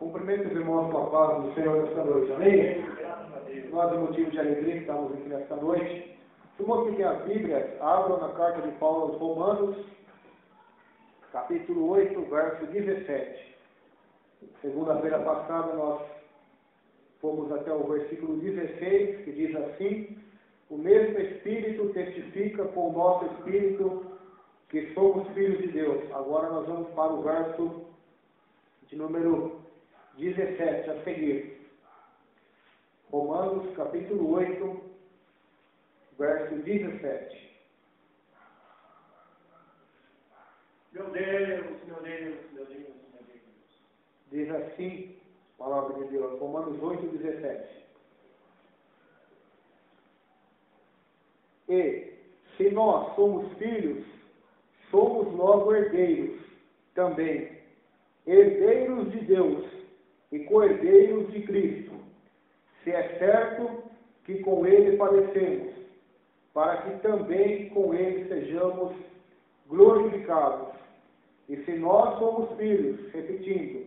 Cumprimento os irmãos com a paz do Senhor nesta noite, amém? Nós, é motivo de alegria que estamos aqui nesta noite. Tomamos aqui as Bíblias, abram na carta de Paulo aos Romanos, capítulo 8, verso 17. Segunda-feira passada nós fomos até o versículo 16, que diz assim: o mesmo Espírito testifica com o nosso Espírito que somos filhos de Deus. Agora nós vamos para o verso de número 17 a seguir. Romanos capítulo 8, verso 17. Meu Deus, meu Deus, meu Deus, meu Deus. Diz assim a palavra de Deus, Romanos 8, 17. E, se nós somos filhos, somos logo herdeiros também, herdeiros de Deus e co-herdeiros de Cristo, se é certo que com Ele padecemos, para que também com Ele sejamos glorificados. E se nós somos filhos, repetindo,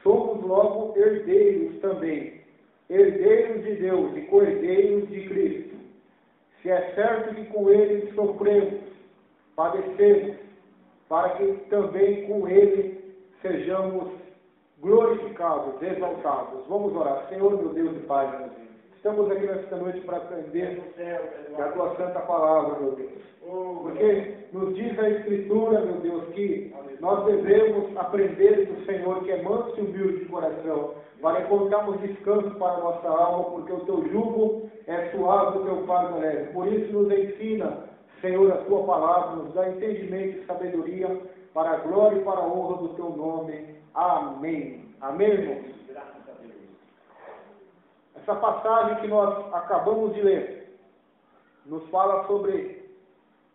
somos logo herdeiros também, herdeiros de Deus e co-herdeiros de Cristo, se é certo que com Ele sofremos, padecemos, para que também com Ele sejamos glorificados, exaltados. Vamos orar. Senhor, meu Deus e Pai, estamos aqui nesta noite para aprender da Tua Santa Palavra, meu Deus. Porque nos diz a Escritura, meu Deus, que nós devemos aprender do Senhor, que é manso e humilde de coração, para encontrarmos descanso para a nossa alma, porque o Teu jugo é suave, o Teu fardo é leve. Por isso nos ensina, Senhor, a Tua Palavra, nos dá entendimento e sabedoria para a glória e para a honra do Teu nome. Amém. Amém, irmãos? Graças a Deus. Essa passagem que nós acabamos de ler nos fala sobre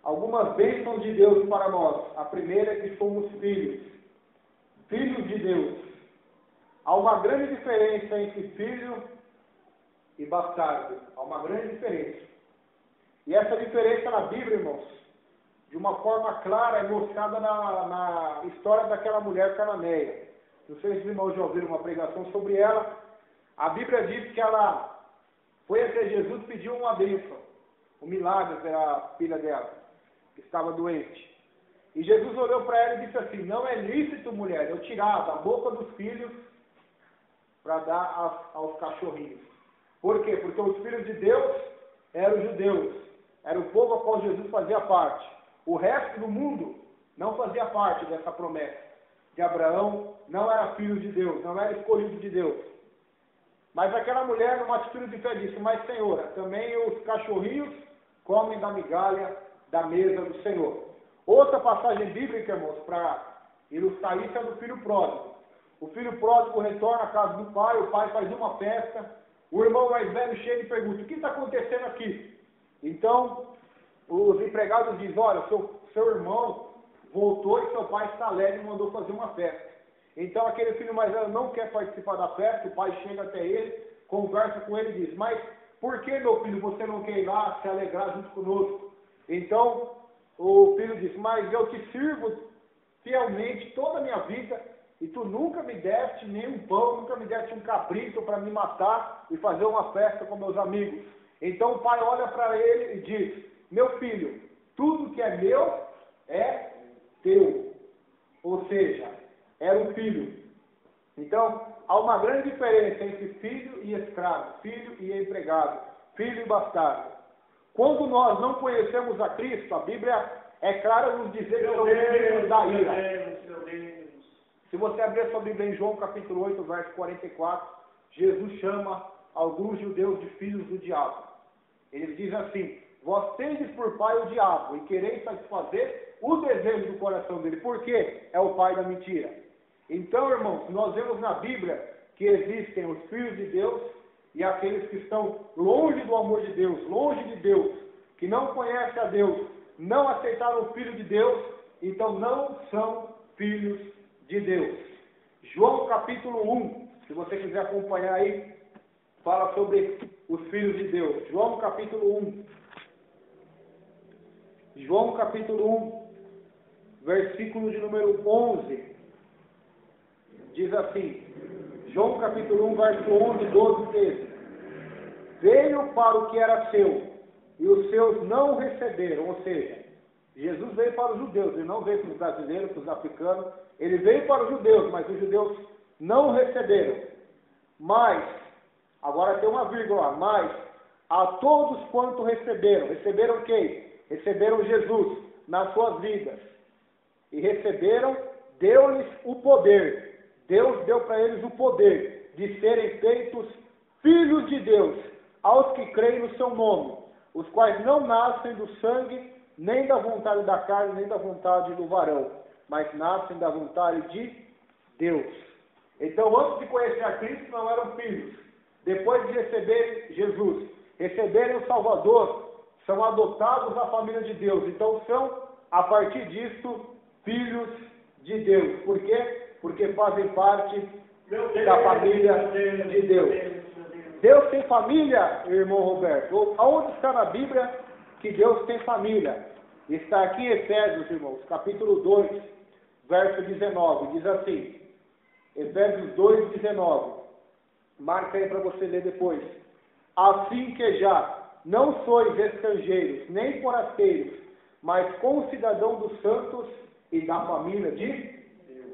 algumas bênçãos de Deus para nós. A primeira é que somos filhos, filhos de Deus. Há uma grande diferença entre filho e bastardo. Há uma grande diferença. E essa diferença na Bíblia, irmãos, de uma forma clara, é mostrada na história daquela mulher cananeia. Não sei se os irmãos já ouviram uma pregação sobre ela. A Bíblia diz que ela foi até Jesus e pediu uma bênção, um milagre para a filha dela, que estava doente. E Jesus olhou para ela e disse assim: não é lícito, mulher, eu tirar da boca dos filhos para dar aos cachorrinhos. Por quê? Porque os filhos de Deus eram os judeus, era o povo a qual Jesus fazia parte. O resto do mundo não fazia parte dessa promessa de Abraão, não era filho de Deus, não era escolhido de Deus. Mas aquela mulher, numa atitude de fé, disse: mas Senhora, também os cachorrinhos comem da migalha da mesa do Senhor. Outra passagem bíblica, irmãos, para ilustrar isso, é do filho pródigo. O filho pródigo retorna à casa do pai, o pai faz uma festa, o irmão mais velho chega e pergunta: o que está acontecendo aqui? Então, os empregados dizem: olha, seu irmão voltou e seu pai está alegre e mandou fazer uma festa. Então aquele filho mais velho não quer participar da festa, o pai chega até ele, conversa com ele e diz: mas por que, meu filho, você não quer ir lá se alegrar junto conosco? Então o filho diz: mas eu te sirvo fielmente toda a minha vida e tu nunca me deste nem um pão, nunca me deste um cabrito para me matar e fazer uma festa com meus amigos. Então o pai olha para ele e diz: meu filho, tudo que é meu é teu. Ou seja, era um filho. Então, há uma grande diferença entre filho e escravo, filho e empregado, filho e bastardo. Quando nós não conhecemos a Cristo, a Bíblia é clara nos dizer que somos filhos da ira. Meu Deus. Se você abrir a sua Bíblia em João capítulo 8, verso 44, Jesus chama alguns judeus de filhos do diabo. Ele diz assim: vós tendes por pai o diabo e quereis satisfazer o desejo do coração dele. Por quê? É o pai da mentira. Então, irmãos, nós vemos na Bíblia que existem os filhos de Deus e aqueles que estão longe do amor de Deus, longe de Deus, que não conhecem a Deus, não aceitaram o Filho de Deus, então não são filhos de Deus. João capítulo 1, se você quiser acompanhar aí, fala sobre os filhos de Deus. João capítulo 1. João capítulo 1, versículo de número 11, diz assim: João capítulo 1, verso 11, 12, 13. Veio para o que era seu, e os seus não o receberam. Ou seja, Jesus veio para os judeus, ele não veio para os brasileiros, para os africanos. Ele veio para os judeus, mas os judeus não o receberam. Mas, agora tem uma vírgula, mas a todos quanto receberam. Receberam quem? Receberam Jesus nas suas vidas. E receberam, deu-lhes o poder. Deus deu para eles o poder de serem feitos filhos de Deus, aos que creem no seu nome, os quais não nascem do sangue, nem da vontade da carne, nem da vontade do varão, mas nascem da vontade de Deus. Então, antes de conhecer a Cristo, não eram filhos. Depois de receber Jesus, receberem o Salvador, são adotados na família de Deus. Então, são, a partir disso, filhos de Deus. Por quê? Porque fazem parte da família de Deus. Deus tem família, irmão Roberto? Aonde está na Bíblia que Deus tem família? Está aqui em Efésios, irmãos, capítulo 2, verso 19. Diz assim, Efésios 2, 19. Marca aí para você ler depois. Assim que já não sois estrangeiros, nem forasteiros, mas concidadãos dos santos e da família de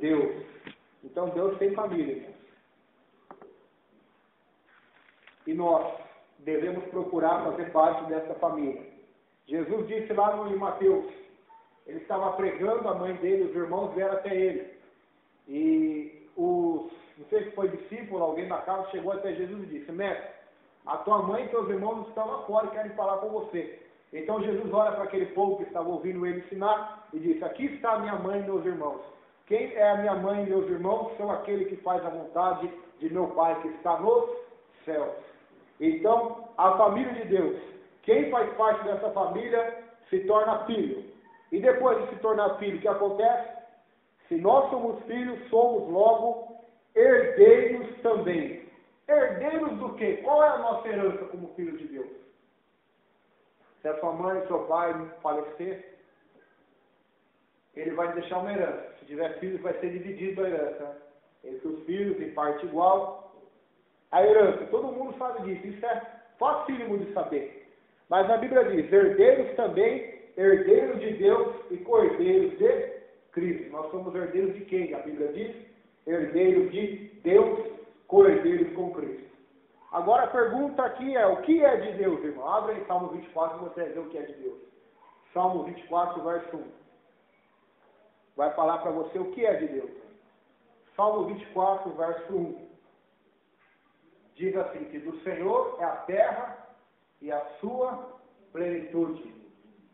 Deus. Então Deus tem família, irmãos. E nós devemos procurar fazer parte dessa família. Jesus disse lá em Mateus, ele estava pregando, a mãe dele, os irmãos vieram até ele. E não sei se foi discípulo, alguém na casa chegou até Jesus e disse, mestre, a tua mãe e teus irmãos estão lá fora e querem falar com você. Então Jesus olha para aquele povo que estava ouvindo ele ensinar e disse, aqui está a minha mãe e meus irmãos. Quem é a minha mãe e meus irmãos? São aquele que faz a vontade de meu Pai que está nos céus. Então, a família de Deus, quem faz parte dessa família se torna filho. E depois de se tornar filho, o que acontece? Se nós somos filhos, somos logo herdeiros também. Herdeiros do quê? Qual é a nossa herança como filho de Deus? Se a sua mãe e seu pai falecer, ele vai deixar uma herança. Se tiver filhos, vai ser dividido a herança. Entre os filhos, em parte igual. A herança, todo mundo sabe disso. Isso é facílimo de saber. Mas a Bíblia diz, herdeiros também, herdeiros de Deus e co-herdeiros de Cristo. Nós somos herdeiros de quem? A Bíblia diz, herdeiros de Deus, co-herdeiros com Cristo. Agora a pergunta aqui é, o que é de Deus, irmão? Abre aí Salmo 24 e você vai ver o que é de Deus. Salmo 24, verso 1. Vai falar para você o que é de Deus. Salmo 24, verso 1. Diz assim, que do Senhor é a terra e a sua plenitude.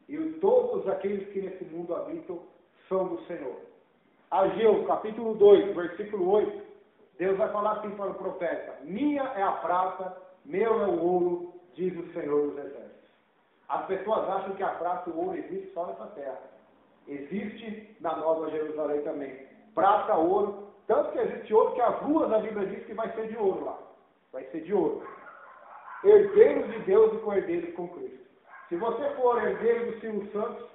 E todos aqueles que nesse mundo habitam são do Senhor. Ageu, capítulo 2, versículo 8. Deus vai falar assim para o profeta, minha é a prata, meu é o ouro, diz o Senhor dos Exércitos. As pessoas acham que a prata e o ouro existem só nessa terra. Existe na Nova Jerusalém também. Prata, ouro, tanto que existe ouro que as ruas da Bíblia diz que vai ser de ouro lá. Vai ser de ouro. Herdeiros de Deus e co-herdeiros com Cristo. Se você for herdeiro do Silvio Santos,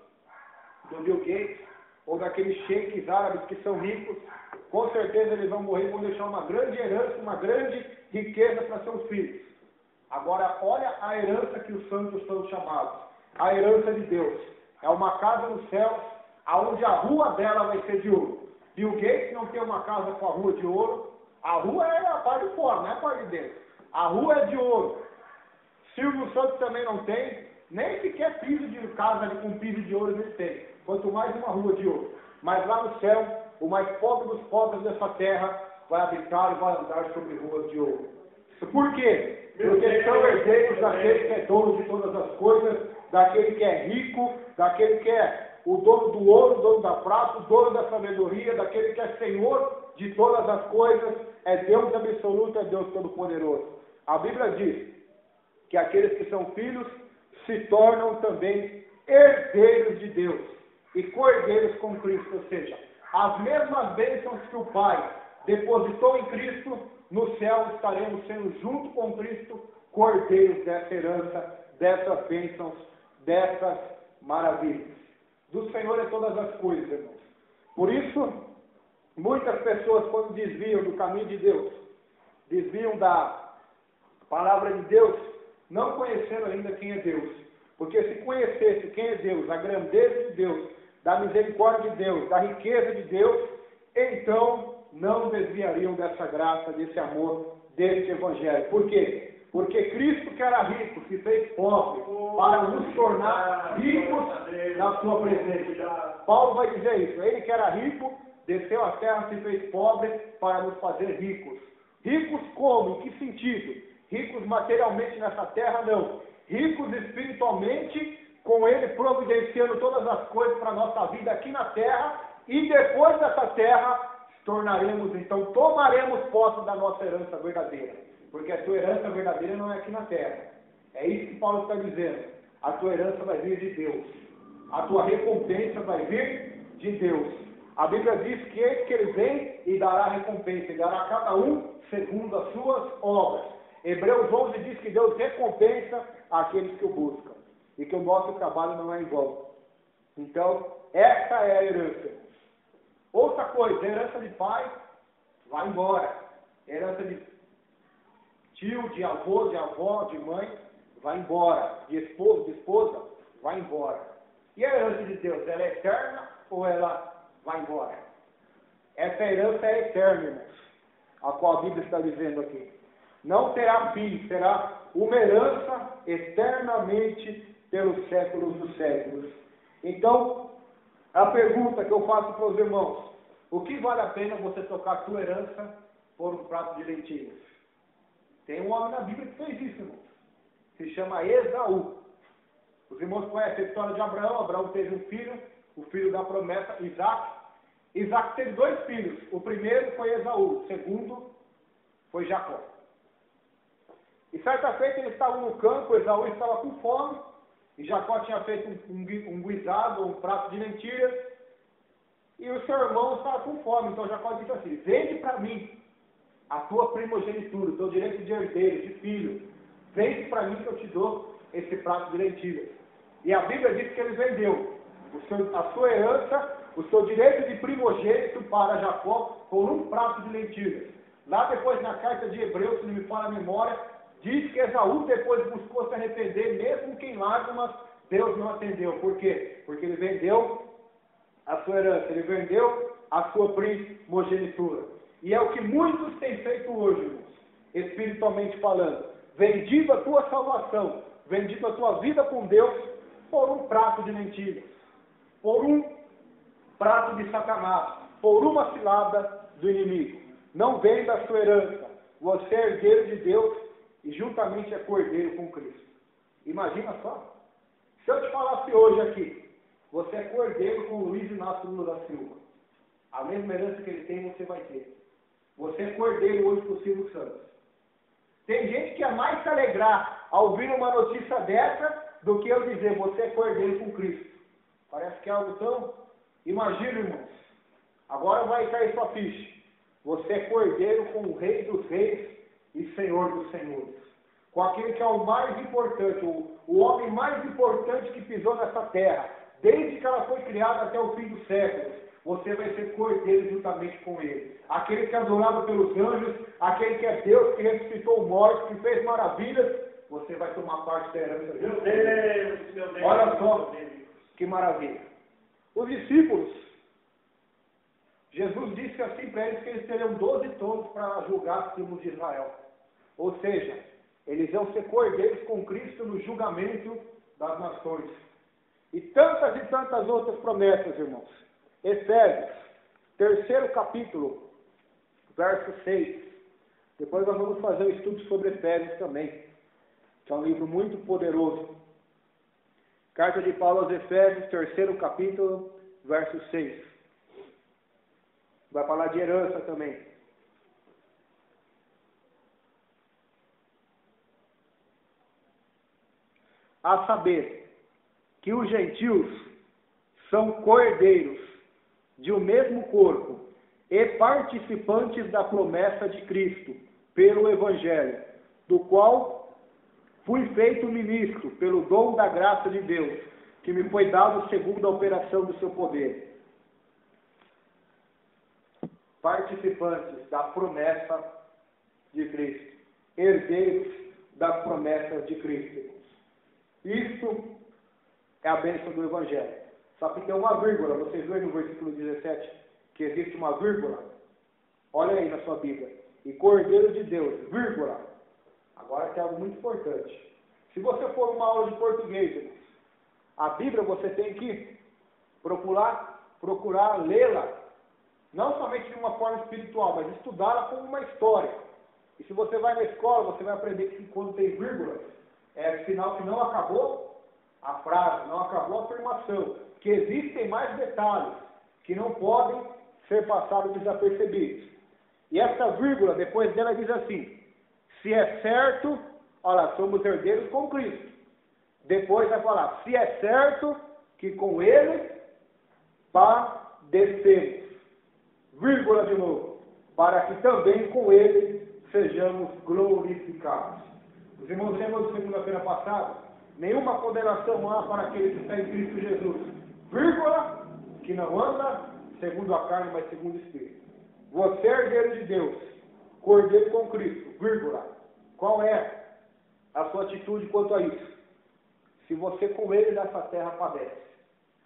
do Bill Gates, ou daqueles sheiks árabes que são ricos, com certeza eles vão morrer e vão deixar uma grande herança, uma grande riqueza para seus filhos. Agora, olha a herança que os santos são chamados. A herança de Deus. É uma casa nos céus, onde a rua dela vai ser de ouro. Bill Gates não tem uma casa com a rua de ouro. A rua é a parte de fora, não é a parte de dentro. A rua é de ouro. Silvio Santos também não tem. Nem sequer piso de casa com piso de ouro eles têm. Quanto mais uma rua de ouro. Mas lá no céu, o mais pobre dos pobres dessa terra vai habitar e vai andar sobre ruas de ouro. Por quê? Porque são herdeiros daquele que é dono de todas as coisas, daquele que é rico, daquele que é o dono do ouro, o dono da prata, o dono da sabedoria, daquele que é Senhor de todas as coisas, é Deus absoluto, é Deus todo-poderoso. A Bíblia diz que aqueles que são filhos se tornam também herdeiros de Deus e co-herdeiros com Cristo, ou seja, as mesmas bênçãos que o Pai depositou em Cristo, no céu estaremos sendo junto com Cristo, co-herdeiros dessa herança, dessas bênçãos, dessas maravilhas. Do Senhor é todas as coisas, irmãos. Por isso, muitas pessoas, quando desviam do caminho de Deus, desviam da palavra de Deus, não conhecendo ainda quem é Deus. Porque se conhecesse quem é Deus, a grandeza de Deus, da misericórdia de Deus, da riqueza de Deus, então não desviariam dessa graça, desse amor, desse evangelho. Por quê? Porque Cristo, que era rico, se fez pobre para nos tornar ricos na sua presença. Paulo vai dizer isso. Ele que era rico, desceu à terra, se fez pobre para nos fazer ricos. Ricos como? Em que sentido? Ricos materialmente nessa terra? Não. Ricos espiritualmente, com Ele providenciando todas as coisas para a nossa vida aqui na terra, e depois dessa terra, tornaremos, então, tomaremos posse da nossa herança verdadeira. Porque a tua herança verdadeira não é aqui na terra. É isso que Paulo está dizendo. A tua herança vai vir de Deus. A tua recompensa vai vir de Deus. A Bíblia diz que eis que Ele vem e dará recompensa. E dará a cada um segundo as suas obras. Hebreus 11 diz que Deus recompensa aqueles que o buscam. E que o nosso trabalho não é em vão. Então, essa é a herança. Outra coisa, herança de pai, vai embora. Herança de tio, de avô, de avó, de mãe, vai embora. De esposo, de esposa, vai embora. E a herança de Deus, ela é eterna ou ela vai embora? Essa herança é eterna, irmãos, a qual a Bíblia está dizendo aqui. Não terá fim, será uma herança eternamente pelos séculos dos séculos. Então, a pergunta que eu faço para os irmãos: o que vale a pena você trocar a sua herança por um prato de lentilhas? Tem um homem na Bíblia que fez isso, irmãos. Se chama Esaú. Os irmãos conhecem a história de Abraão. Abraão teve um filho, o filho da promessa, Isaac. Isaac teve 2 filhos. O primeiro foi Esaú, o segundo foi Jacó. E certa feita eles estavam no campo, Esaú estava com fome, e Jacó tinha feito um guisado, um prato de lentilhas, e o seu irmão estava com fome. Então Jacó disse assim: vende para mim a tua primogenitura, o teu direito de herdeiro, de filho. Vende para mim que eu te dou esse prato de lentilhas. E a Bíblia diz que ele vendeu a sua herança, o seu direito de primogênito para Jacó por um prato de lentilhas. Lá depois na carta de Hebreus, se não me falha a memória, diz que Esaú depois buscou se arrepender, mesmo que em lágrimas, Deus não atendeu. Por quê? Porque ele vendeu a sua herança, ele vendeu a sua primogenitura. E é o que muitos têm feito hoje, irmãos, espiritualmente falando. Vendido a tua salvação, vendido a tua vida com Deus por um prato de lentilhas, por um prato de Satanás, por uma cilada do inimigo. Não venda a sua herança. Você é herdeiro de Deus e juntamente é cordeiro com Cristo. Imagina só. Se eu te falasse hoje aqui, você é cordeiro com Luiz Inácio Lula da Silva. A mesma herança que ele tem, você vai ter. Você é cordeiro hoje com o Silvio Santos. Tem gente que é mais se alegrar ao ouvir uma notícia dessa do que eu dizer: você é cordeiro com Cristo. Parece que é algo tão... Imagina, irmãos. Agora vai cair sua ficha. Você é cordeiro com o Rei dos Reis e Senhor dos Senhores. Com aquele que é o mais importante, o homem mais importante que pisou nessa terra, desde que ela foi criada até o fim dos séculos. Você vai ser cordeiro juntamente com ele. Aquele que é adorado pelos anjos, aquele que é Deus, que ressuscitou mortos, que fez maravilhas, você vai tomar parte da herança dele. Meu Deus, olha só, que maravilha. Os discípulos, Jesus disse assim para eles que eles teriam 12 tronos para julgar as tribos de Israel. Ou seja, eles iam ser cordeiros com Cristo no julgamento das nações. E tantas outras promessas, irmãos. Efésios, 3º capítulo, verso 6. Depois nós vamos fazer um estudo sobre Efésios também, que é um livro muito poderoso. Carta de Paulo aos Efésios, 3º capítulo, verso 6. Vai falar de herança também. A saber, que os gentios são cordeiros de um mesmo corpo e participantes da promessa de Cristo, pelo Evangelho, do qual fui feito ministro pelo dom da graça de Deus, que me foi dado segundo a operação do seu poder. Participantes da promessa de Cristo, herdeiros das promessas de Cristo, irmãos. Isto é a bênção do Evangelho. Só que tem uma vírgula, vocês veem no versículo 17, que existe uma vírgula. Olha aí na sua Bíblia. E Cordeiro de Deus, vírgula. Agora tem algo muito importante. Se você for uma aula de português, irmãos, a Bíblia você tem que procurar lê-la, não somente de uma forma espiritual, mas estudá-la como uma história. E se você vai na escola, você vai aprender que quando tem vírgulas, é sinal que não acabou a frase, não acabou a afirmação, que existem mais detalhes que não podem ser passados desapercebidos. E essa vírgula, depois dela, diz assim: se é certo, olha, somos herdeiros com Cristo. Depois vai falar: se é certo que com Ele padecemos. Vírgula de novo. Para que também com Ele sejamos glorificados. Os irmãos lembram de segunda-feira passada? Nenhuma condenação há para aquele que está em Cristo Jesus. Vírgula, que não anda segundo a carne, mas segundo o Espírito. Você é herdeiro de Deus, cordeiro com Cristo, vírgula. Qual é a sua atitude quanto a isso? Se você com Ele nessa terra padece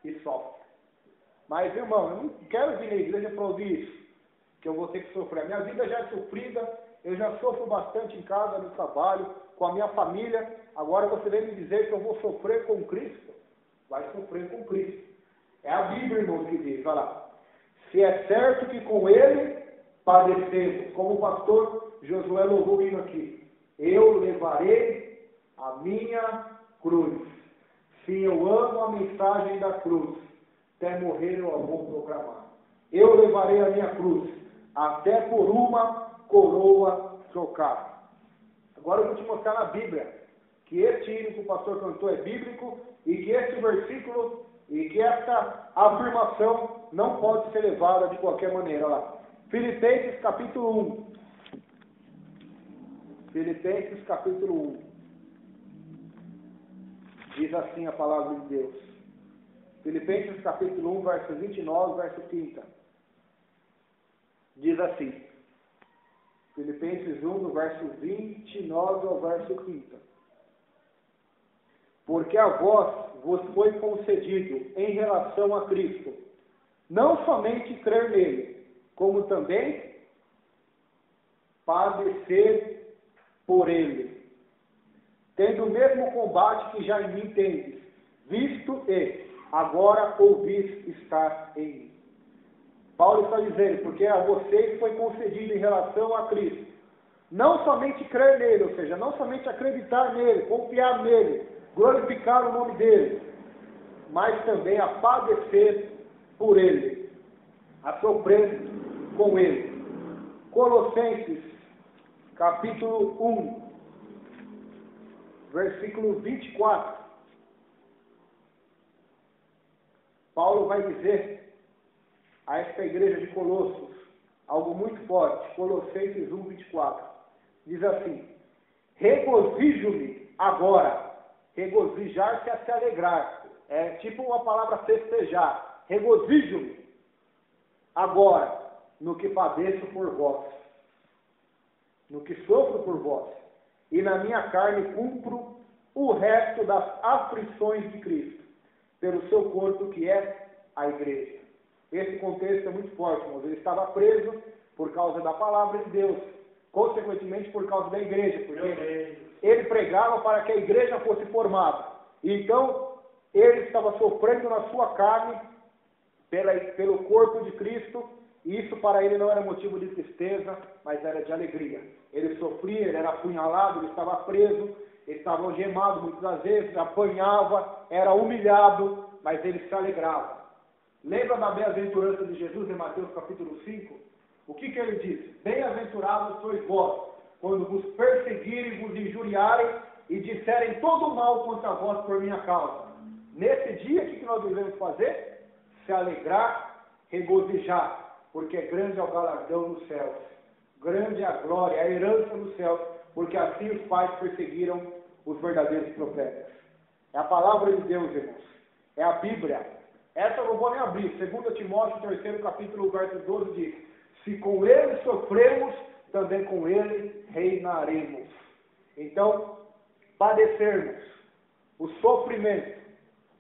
e sofre. Mas, irmão, eu não quero vir na igreja para ouvir isso, que eu vou ter que sofrer. A minha vida já é sofrida, eu já sofro bastante em casa, no trabalho, com a minha família. Agora você vem me dizer que eu vou sofrer com Cristo? Vai sofrer com Cristo. É a Bíblia, irmão, que diz, olha lá. Se é certo que com Ele padecemos, como o pastor Josué louvou indo aqui, eu levarei a minha cruz. Sim, eu amo a mensagem da cruz. Até morrer eu a vou proclamar. Eu levarei a minha cruz, até por uma coroa trocar. Agora eu vou te mostrar na Bíblia que este hino que o pastor cantou é bíblico e que este versículo e que esta afirmação não pode ser levada de qualquer maneira. Olha lá. Filipenses capítulo 1. Filipenses capítulo 1. Diz assim a palavra de Deus. Filipenses capítulo 1, verso 29, verso 30. Diz assim. Filipenses 1, do verso 29 ao verso 30. Porque a vos foi concedido em relação a Cristo, não somente crer nele, como também padecer por ele, tendo o mesmo combate que já em mim tendes, visto e agora ouvis estar em mim. Paulo está dizendo, porque a vocês foi concedido em relação a Cristo, não somente crer nele, ou seja, não somente acreditar nele, confiar nele, glorificar o nome dele, mas também a padecer por ele, a sofrer com ele. Colossenses, capítulo 1, versículo 24. Paulo vai dizer a esta igreja de Colossos algo muito forte. Colossenses 1, 24. Diz assim: regozijo-me agora. Regozijar-se é se alegrar. É tipo uma palavra festejar. Regozijo-me agora no que padeço por vós, no que sofro por vós, e na minha carne cumpro o resto das aflições de Cristo, pelo seu corpo que é a igreja. Esse contexto é muito forte, irmãos. Ele estava preso por causa da palavra de Deus, consequentemente por causa da igreja, porque ele pregava para que a igreja fosse formada. Então, ele estava sofrendo na sua carne pelo corpo de Cristo, e isso para ele não era motivo de tristeza, mas era de alegria. Ele sofria, ele era apunhalado, ele estava preso, ele estava algemado muitas das vezes, apanhava, era humilhado, mas ele se alegrava. Lembra da bem-aventurança de Jesus em Mateus capítulo 5? O que ele diz? Bem-aventurados sois vós, quando vos perseguirem, vos injuriarem e disserem todo o mal contra vós por minha causa. Nesse dia, o que nós devemos fazer? Se alegrar, regozijar, porque grande é o galardão nos céus, grande é a glória, a herança nos céus, porque assim os pais perseguiram os verdadeiros profetas. É a palavra de Deus, irmãos. É a Bíblia. Essa eu não vou nem abrir. 2 Timóteo 3, capítulo, verso 12 diz: se com ele sofremos, também com ele reinaremos. Então, padecermos o sofrimento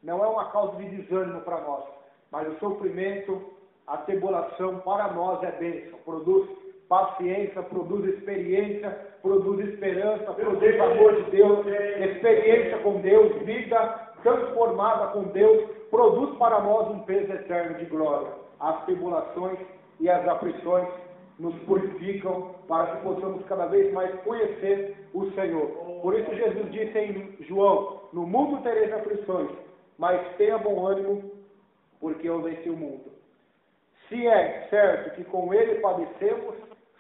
não é uma causa de desânimo para nós, mas o sofrimento, a tribulação para nós é bênção, produz paciência, produz experiência, produz esperança, produz amor de Deus, experiência com Deus, vida transformada com Deus, produz para nós um peso eterno de glória. As tribulações e as aflições nos purificam para que possamos cada vez mais conhecer o Senhor. Por isso Jesus disse em João: no mundo tereis aflições, mas tenha bom ânimo, porque eu venci o mundo. Se é certo que com ele padecemos,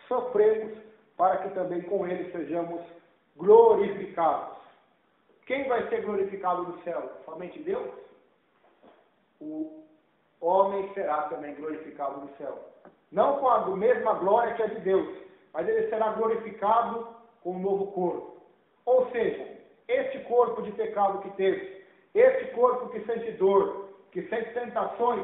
sofremos, para que também com ele sejamos glorificados. Quem vai ser glorificado no céu? Somente Deus? O homem será também glorificado no céu. Não com a mesma glória que a de Deus, mas ele será glorificado com um novo corpo. Ou seja, este corpo de pecado que teve, este corpo que sente dor, que sente tentações,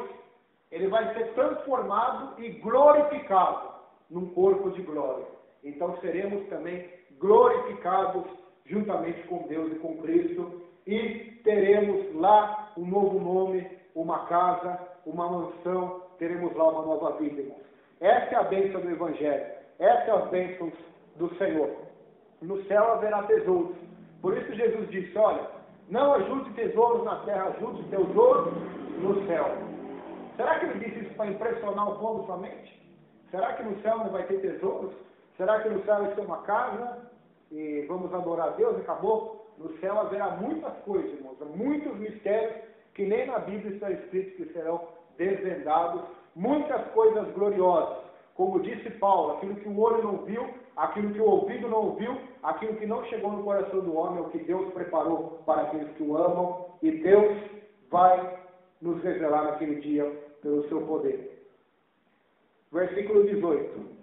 ele vai ser transformado e glorificado num corpo de glória. Então seremos também glorificados juntamente com Deus e com Cristo, e teremos lá um novo nome, uma casa, uma mansão, teremos lá uma nova vida, irmãos. Essa é a bênção do Evangelho, essa é a bênção do Senhor. No céu haverá tesouros. Por isso Jesus disse: olha, não ajunte tesouros na terra, ajunte tesouros no céu. Será que ele disse isso para impressionar o povo somente? Será que no céu não vai ter tesouros? Será que no céu vai ser uma casa e vamos adorar a Deus e acabou? No céu haverá muitas coisas, irmãos, muitos mistérios que nem na Bíblia está escrito que serão desvendados, muitas coisas gloriosas. Como disse Paulo, aquilo que o olho não viu, aquilo que o ouvido não ouviu, aquilo que não chegou no coração do homem, é o que Deus preparou para aqueles que o amam, e Deus vai nos revelar naquele dia pelo seu poder. Versículo 18.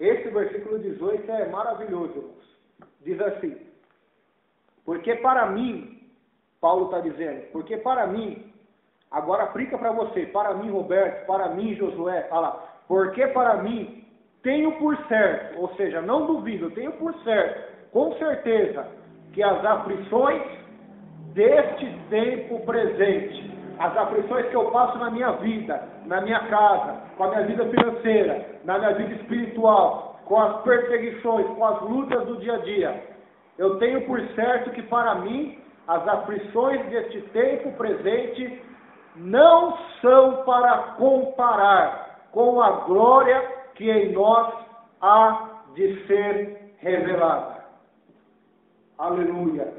Esse versículo 18 é maravilhoso, irmãos. Diz assim: porque para mim, Paulo está dizendo, porque para mim, agora aplica para você, para mim, Roberto, para mim, Josué, fala, porque para mim, tenho por certo, ou seja, não duvido, tenho por certo, com certeza, que as aflições deste tempo presente, as aflições que eu passo na minha vida, na minha casa, com a minha vida financeira, na minha vida espiritual, com as perseguições, com as lutas do dia a dia, eu tenho por certo que para mim, as aflições deste tempo presente não são para comparar com a glória que em nós há de ser revelada. Aleluia!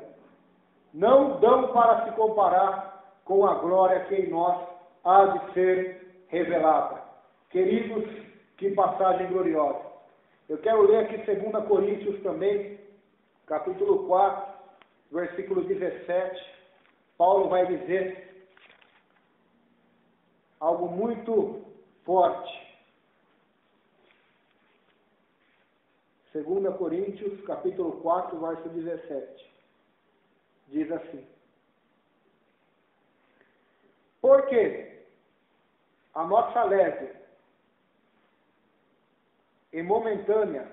Não dão para se comparar com a glória que em nós há de ser revelada. Queridos, que passagem gloriosa. Eu quero ler aqui 2 Coríntios também, capítulo 4, versículo 17. Paulo vai dizer algo muito forte. 2 Coríntios, capítulo 4, verso 17. Diz assim: porque a nossa leve e momentânea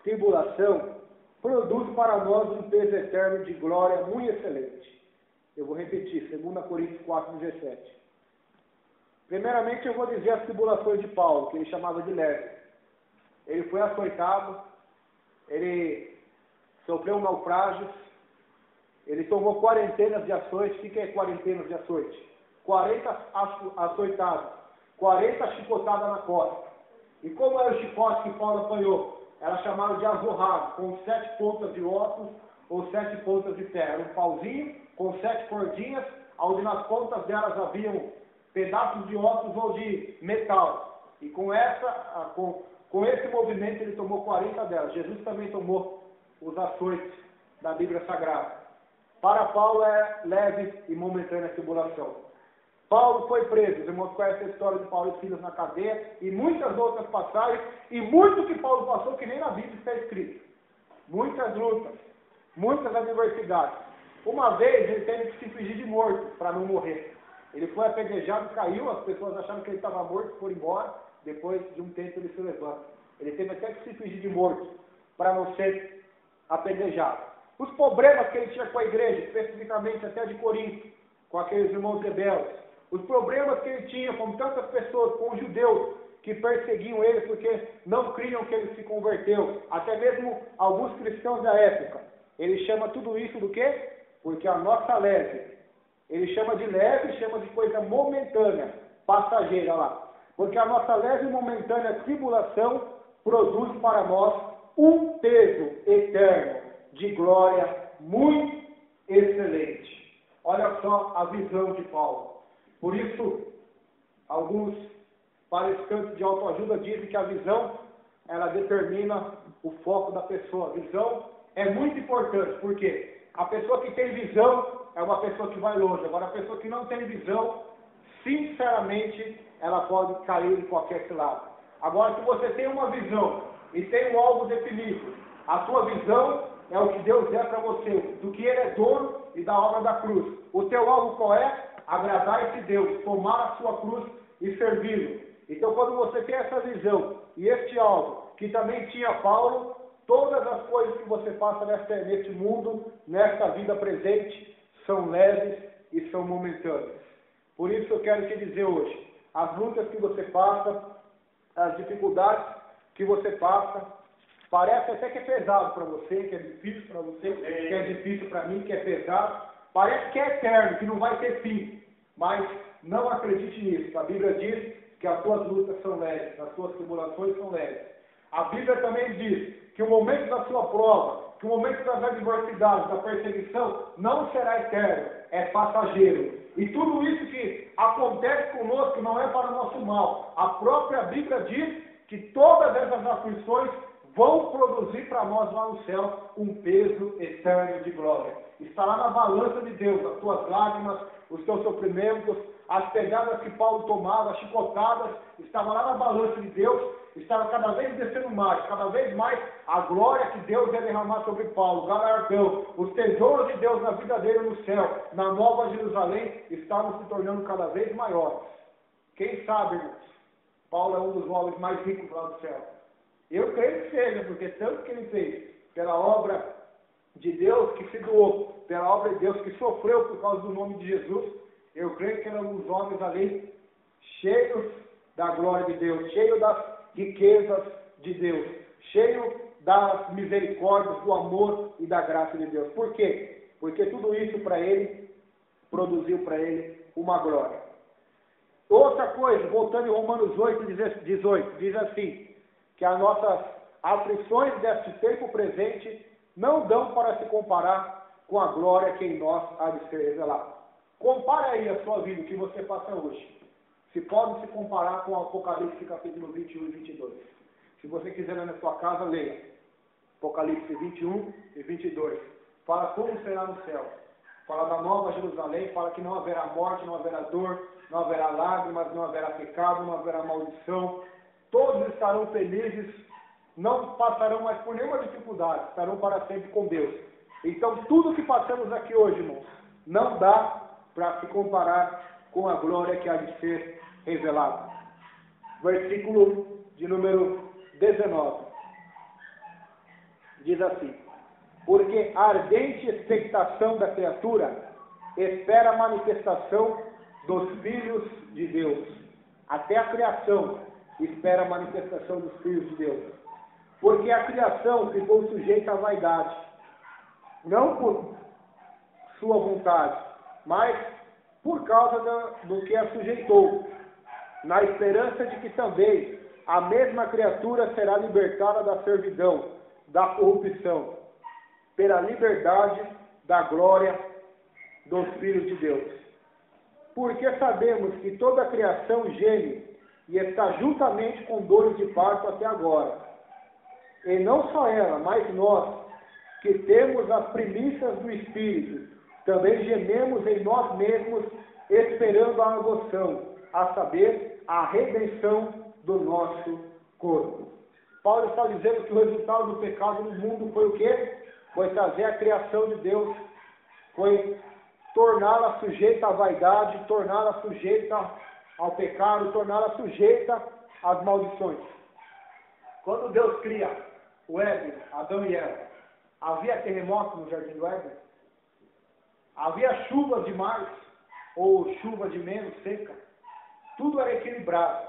tribulação produz para nós um peso eterno de glória muito excelente. Eu vou repetir, 2 Coríntios 4, 17. Primeiramente eu vou dizer as tribulações de Paulo, que ele chamava de leve. Ele foi açoitado, ele sofreu naufrágios, ele tomou quarentenas de açoites. O que é quarentenas de açoite? 40 açoitadas, 40 chicotadas na costa. E como era o chicote que Paulo apanhou? Era chamado de azorrado, com 7 pontas de ossos ou 7 pontas de terra. Era um pauzinho com 7 cordinhas, onde nas pontas delas haviam pedaços de ossos ou de metal. E com esse movimento ele tomou 40 delas. Jesus também tomou os açoites da Bíblia Sagrada. Para Paulo é leve e momentânea tribulação. Paulo foi preso, os irmãos conhecem a história de Paulo e Silas na cadeia, e muitas outras passagens, e muito que Paulo passou que nem na Bíblia está escrito. Muitas lutas, muitas adversidades. Uma vez ele teve que se fingir de morto para não morrer. Ele foi apedrejado, caiu, as pessoas acharam que ele estava morto, foram embora, depois de um tempo ele se levanta. Ele teve até que se fingir de morto para não ser apedrejado. Os problemas que ele tinha com a igreja, especificamente até de Corinto, com aqueles irmãos rebeldes. Os problemas que ele tinha com tantas pessoas, com os judeus, que perseguiam ele porque não criam que ele se converteu. Até mesmo alguns cristãos da época. Ele chama tudo isso do quê? Porque a nossa leve. Ele chama de leve, chama de coisa momentânea, passageira lá. Porque a nossa leve e momentânea tribulação produz para nós um peso eterno de glória muito excelente. Olha só a visão de Paulo. Por isso, alguns palestrantes de autoajuda dizem que a visão, ela determina o foco da pessoa. A visão é muito importante, porque a pessoa que tem visão é uma pessoa que vai longe. Agora, a pessoa que não tem visão, sinceramente, ela pode cair em qualquer lado. Agora, se você tem uma visão e tem um alvo definido, a sua visão é o que Deus é para você, do que Ele é dono e da obra da cruz. O teu alvo qual é? Agradar esse Deus, tomar a sua cruz e servi-lo. Então, quando você tem essa visão e este alvo, que também tinha Paulo, todas as coisas que você passa neste mundo, nesta vida presente, são leves e são momentâneas. Por isso eu quero te dizer hoje, as lutas que você passa, as dificuldades que você passa, parece até que é pesado para você, que é difícil para você, que é difícil para mim, que é pesado. Parece que é eterno, que não vai ter fim. Mas não acredite nisso. A Bíblia diz que as suas lutas são leves, as suas tribulações são leves. A Bíblia também diz que o momento da sua prova, que o momento das adversidades, da perseguição, não será eterno, é passageiro. E tudo isso que acontece conosco não é para o nosso mal. A própria Bíblia diz que todas essas aflições vão produzir para nós lá no céu um peso eterno de glória. Está lá na balança de Deus, as tuas lágrimas, os teus sofrimentos, as pegadas que Paulo tomava, as chicotadas, estavam lá na balança de Deus, estava cada vez descendo mais, cada vez mais a glória que Deus ia derramar sobre Paulo, o galardão, os tesouros de Deus na vida dele no céu, na Nova Jerusalém, estavam se tornando cada vez maiores. Quem sabe, irmãos, Paulo é um dos homens mais ricos lá do céu. Eu creio que seja, porque tanto que ele fez pela obra de Deus que se doou, pela obra de Deus que sofreu por causa do nome de Jesus, eu creio que eram uns homens ali cheios da glória de Deus, cheios das riquezas de Deus, cheios das misericórdias, do amor e da graça de Deus. Por quê? Porque tudo isso para ele produziu para ele uma glória. Outra coisa, voltando em Romanos 8, 18, diz assim, que as nossas aflições deste tempo presente não dão para se comparar com a glória que em nós há de ser revelada. Compare aí a sua vida, o que você passa hoje. Se pode se comparar com o Apocalipse capítulo 21 e 22. Se você quiser ler na sua casa, leia. Apocalipse 21 e 22. Fala como será no céu. Fala da Nova Jerusalém, fala que não haverá morte, não haverá dor, não haverá lágrimas, não haverá pecado, não haverá maldição. Todos estarão felizes, não passarão mais por nenhuma dificuldade, estarão para sempre com Deus. Então, tudo que passamos aqui hoje, irmãos, não dá para se comparar com a glória que há de ser revelada. Versículo de número 19. Diz assim: porque a ardente expectação da criatura espera a manifestação dos filhos de Deus. Até a criação espera a manifestação dos filhos de Deus. Porque a criação ficou sujeita à vaidade, não por sua vontade, mas por causa do que a sujeitou, na esperança de que também a mesma criatura será libertada da servidão, da corrupção, pela liberdade da glória dos filhos de Deus. Porque sabemos que toda a criação geme e está juntamente com dores de parto até agora. E não só ela, mas nós, que temos as primícias do Espírito, também gememos em nós mesmos, esperando a adoção, a saber, a redenção do nosso corpo. Paulo está dizendo que o resultado do pecado no mundo foi o quê? Foi trazer a criação de Deus, foi torná-la sujeita à vaidade, torná-la sujeita ao pecado, torná-la sujeita às maldições. Quando Deus cria o Éden, Adão e Eva, havia terremoto no jardim do Éden? Havia chuvas demais ou chuva de menos, seca? Tudo era equilibrado.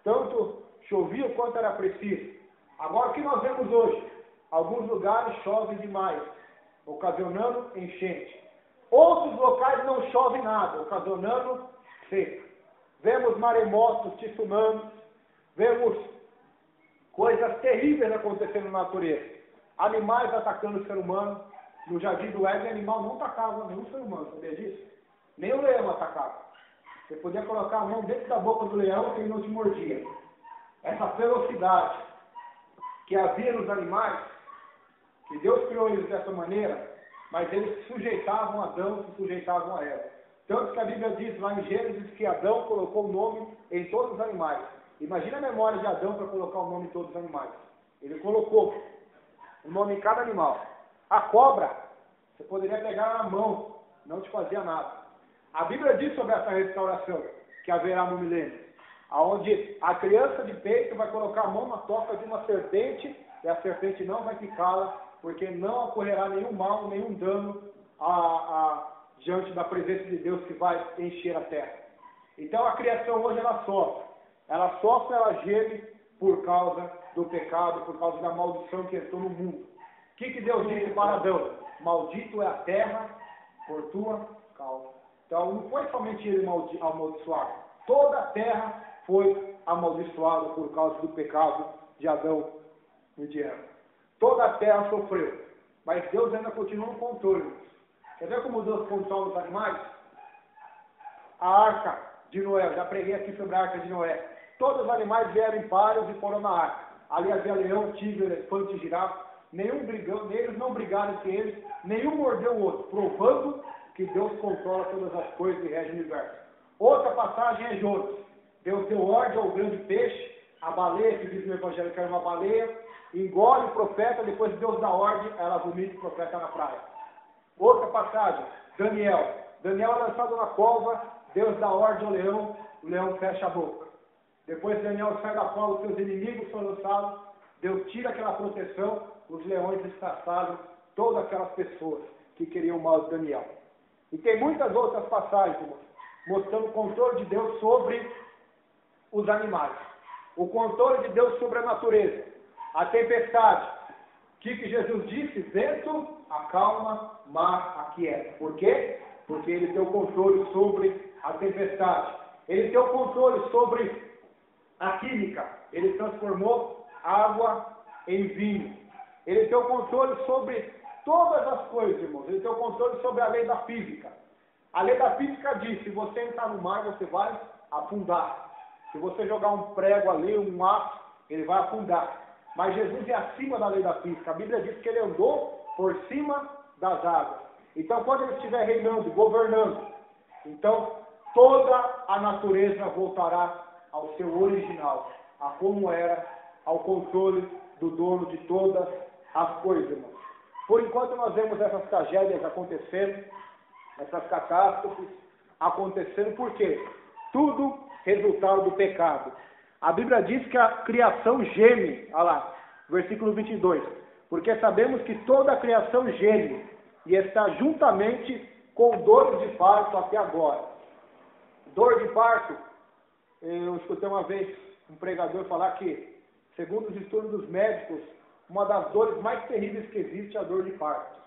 Tanto chovia o quanto era preciso. Agora o que nós vemos hoje? Alguns lugares chovem demais, ocasionando enchente. Outros locais não chove nada, ocasionando seca. Vemos maremotos, tsunamis, vemos coisas terríveis acontecendo na natureza. Animais atacando o ser humano. No jardim do Éden, animal não atacava nenhum ser humano, sabia disso? Nem o leão atacava. Você podia colocar a mão dentro da boca do leão e ele não te mordia. Essa velocidade que havia nos animais, que Deus criou eles dessa maneira, mas eles se sujeitavam a Adão, se sujeitavam a Eva. Tanto que a Bíblia diz lá em Gênesis que Adão colocou o nome em todos os animais. Imagina a memória de Adão para colocar o nome em todos os animais. Ele colocou o nome em cada animal. A cobra, você poderia pegar na mão, não te fazia nada. A Bíblia diz sobre essa restauração que haverá no milênio, onde a criança de peito vai colocar a mão na toca de uma serpente e a serpente não vai picá-la, porque não ocorrerá nenhum mal, nenhum dano diante da presença de Deus que vai encher a terra. Então a criação hoje ela sofre, ela geme por causa do pecado, por causa da maldição que entrou no mundo. O que Deus disse para Adão? Maldito é a terra por tua causa. Então não foi somente ele amaldiçoado, toda a terra foi amaldiçoada por causa do pecado de Adão e de Eva. Toda a terra sofreu, mas Deus ainda continua no controle. Quer ver como Deus controla os animais? A arca de Noé, já preguei aqui sobre a arca de Noé. Todos os animais vieram em pares e foram na arca. Ali havia leão, tigre, elefante e girafa. Eles não brigaram entre eles, nenhum mordeu o outro, provando que Deus controla todas as coisas e rege o universo. Outra passagem é Jonas. Deus deu ordem ao grande peixe, a baleia, que diz no Evangelho que era uma baleia, engole o profeta, depois Deus dá ordem, ela vomita o profeta na praia. Outra passagem, Daniel. Daniel é lançado na cova, Deus dá ordem ao leão, o leão fecha a boca. Depois Daniel sai da cova, os seus inimigos são lançados, Deus tira aquela proteção, os leões descaçaram todas aquelas pessoas que queriam o mal de Daniel. E tem muitas outras passagens, irmãos, mostrando o controle de Deus sobre os animais. O controle de Deus sobre a natureza. A tempestade. O que Jesus disse? Vento, acalma, mar, aquieta. Por quê? Porque ele tem o controle sobre a tempestade. Ele tem o controle sobre a química. Ele transformou água em vinho. Ele tem o controle sobre todas as coisas, irmãos. Ele tem o controle sobre a lei da física. A lei da física diz, se você entrar no mar, você vai afundar. Se você jogar um prego ali, um aço, ele vai afundar. Mas Jesus é acima da lei da física. A Bíblia diz que ele andou por cima das águas. Então, quando ele estiver reinando, governando, então toda a natureza voltará ao seu original, a como era, ao controle do dono de todas as coisas, irmãos. Por enquanto nós vemos essas tragédias acontecendo, essas catástrofes acontecendo, por quê? Tudo resultado do pecado. A Bíblia diz que a criação geme, olha lá, versículo 22, porque sabemos que toda a criação geme e está juntamente com dores de parto até agora. Dor de parto, eu escutei uma vez um pregador falar que, segundo os estudos dos médicos, uma das dores mais terríveis que existe é a dor de parto.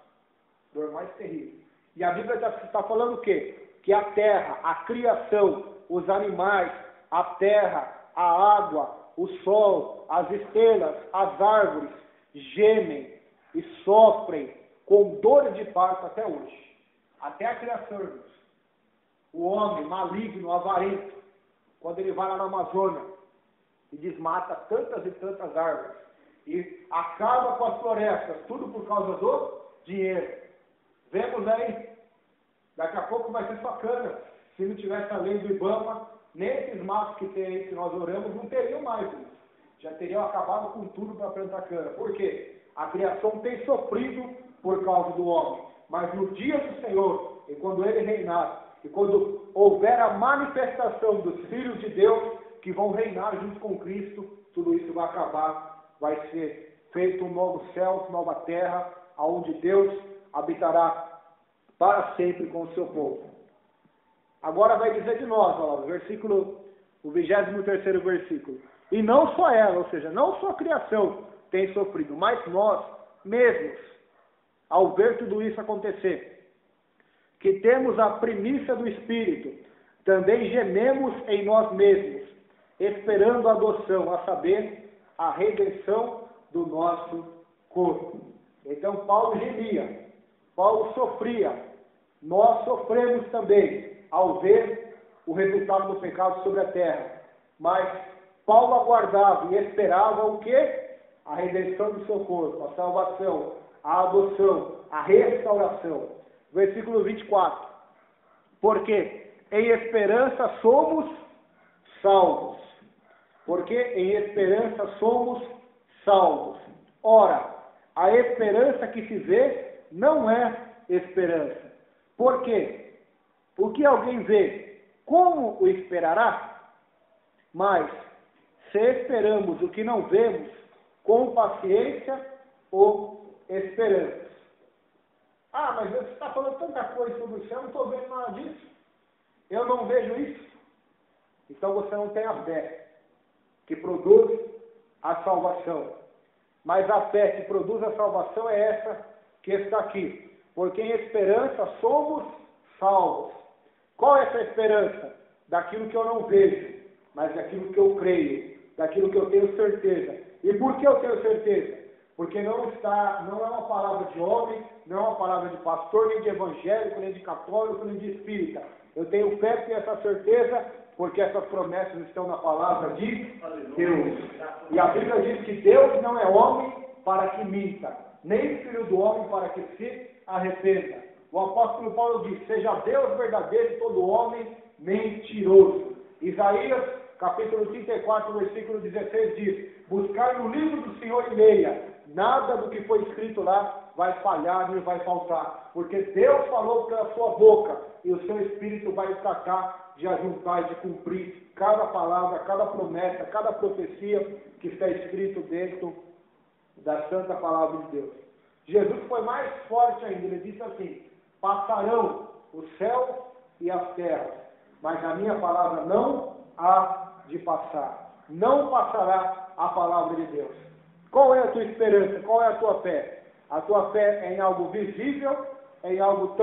Dor mais terrível. E a Bíblia está falando o quê? Que a terra, a criação, os animais, a terra, a água, o sol, as estrelas, as árvores, gemem e sofrem com dores de parto até hoje. Até a criação, irmãos. O homem maligno, avarento, quando ele vai lá na Amazônia e desmata tantas e tantas árvores e acaba com as florestas, tudo por causa do dinheiro. Vemos aí, daqui a pouco vai ser só cana. Se não tivesse a lei do Ibama, nem esses matos que tem aí que nós oramos não teriam mais. Já teriam acabado com tudo para plantar cana. Por quê? A criação tem sofrido por causa do homem. Mas no dia do Senhor, e quando ele reinar, e quando houver a manifestação dos filhos de Deus, que vão reinar junto com Cristo, tudo isso vai acabar vai ser feito um novo céu, nova terra, onde Deus habitará para sempre com o seu povo. Agora vai dizer de nós, ó, o 23º versículo. E não só ela, ou seja, não só a criação tem sofrido, mas nós mesmos, ao ver tudo isso acontecer, que temos a primícia do Espírito, também gememos em nós mesmos, esperando a adoção, a saber, a redenção do nosso corpo. Então Paulo gemia, Paulo sofria, nós sofremos também ao ver o resultado do pecado sobre a terra. Mas Paulo aguardava e esperava o quê? A redenção do seu corpo, a salvação, a adoção, a restauração. Versículo 24. Porque em esperança somos salvos. Porque em esperança somos salvos. Ora, a esperança que se vê não é esperança. Por quê? O que alguém vê, como o esperará? Mas, se esperamos o que não vemos, com paciência o esperamos. Ah, mas você está falando tanta coisa sobre o céu, eu não estou vendo nada disso. Eu não vejo isso. Então você não tem a fé que produz a salvação. Mas a fé que produz a salvação é essa que está aqui. Porque em esperança somos salvos. Qual é essa esperança? Daquilo que eu não vejo, mas daquilo que eu creio, daquilo que eu tenho certeza. E por que eu tenho certeza? Porque não é uma palavra de homem, não é uma palavra de pastor, nem de evangélico, nem de católico, nem de espírita. Eu tenho fé e essa certeza, porque essas promessas estão na palavra de Deus. E a Bíblia diz que Deus não é homem para que minta, nem filho do homem para que se arrependa. O apóstolo Paulo diz: seja Deus verdadeiro e todo homem mentiroso. Isaías, capítulo 34, versículo 16 diz: buscai no livro do Senhor e leia, nada do que foi escrito lá vai falhar nem vai faltar, porque Deus falou pela sua boca, e o seu Espírito vai tratar de ajuntar e de cumprir cada palavra, cada promessa, cada profecia que está escrito dentro da santa palavra de Deus. Jesus foi mais forte ainda, ele disse assim: passarão o céu e as terras, mas a minha palavra não há de passar. Não passará a palavra de Deus. Qual é a tua esperança? Qual é a tua fé? A tua fé é em algo visível, é em algo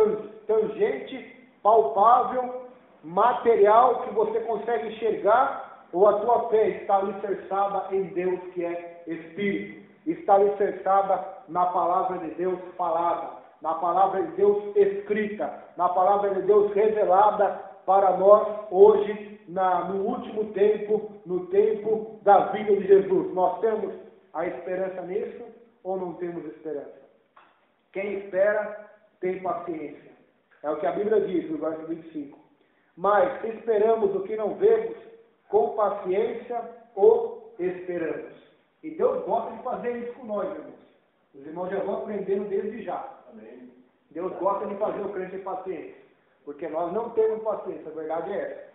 tangente, palpável, material, que você consegue enxergar, ou a tua fé está alicerçada em Deus, que é Espírito? Está alicerçada na palavra de Deus falada, na palavra de Deus escrita, na palavra de Deus revelada para nós hoje, no último tempo, no tempo da vida de Jesus. Nós temos a esperança nisso ou não temos esperança? Quem espera tem paciência. É o que a Bíblia diz no verso 25. Mas esperamos o que não vemos, com paciência o esperamos. E Deus gosta de fazer isso com nós, irmãos. Os irmãos já vão aprendendo desde já. Amém. Deus gosta de fazer o crente ter paciência. Porque nós não temos paciência, a verdade é essa.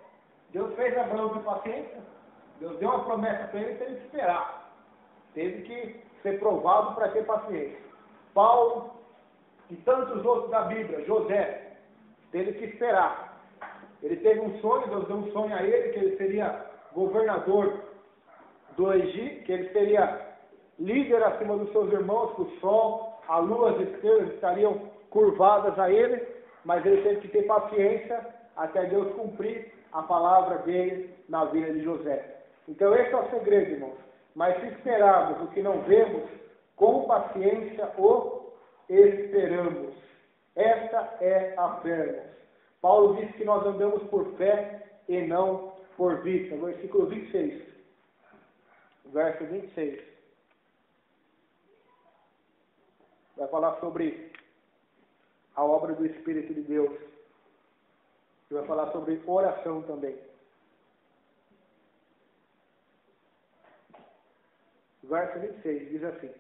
Deus fez Abraão ter paciência. Deus deu uma promessa para ele, teve que esperar. Teve que ser provado para ter paciência. Paulo e tantos outros da Bíblia, José, teve que esperar. Ele teve um sonho, Deus deu um sonho a ele, que ele seria governador do Egito, que ele seria líder acima dos seus irmãos, que o sol, a lua, as estrelas estariam curvadas a ele, mas ele teve que ter paciência até Deus cumprir a palavra dele na vida de José. Então esse é o segredo, irmãos. Mas se esperarmos o que não vemos, com paciência o esperamos. Esta é a fé, irmãos. Paulo diz que nós andamos por fé e não por vista. Versículo 26. Verso 26. Vai falar sobre a obra do Espírito de Deus. E vai falar sobre oração também. Verso 26 diz assim: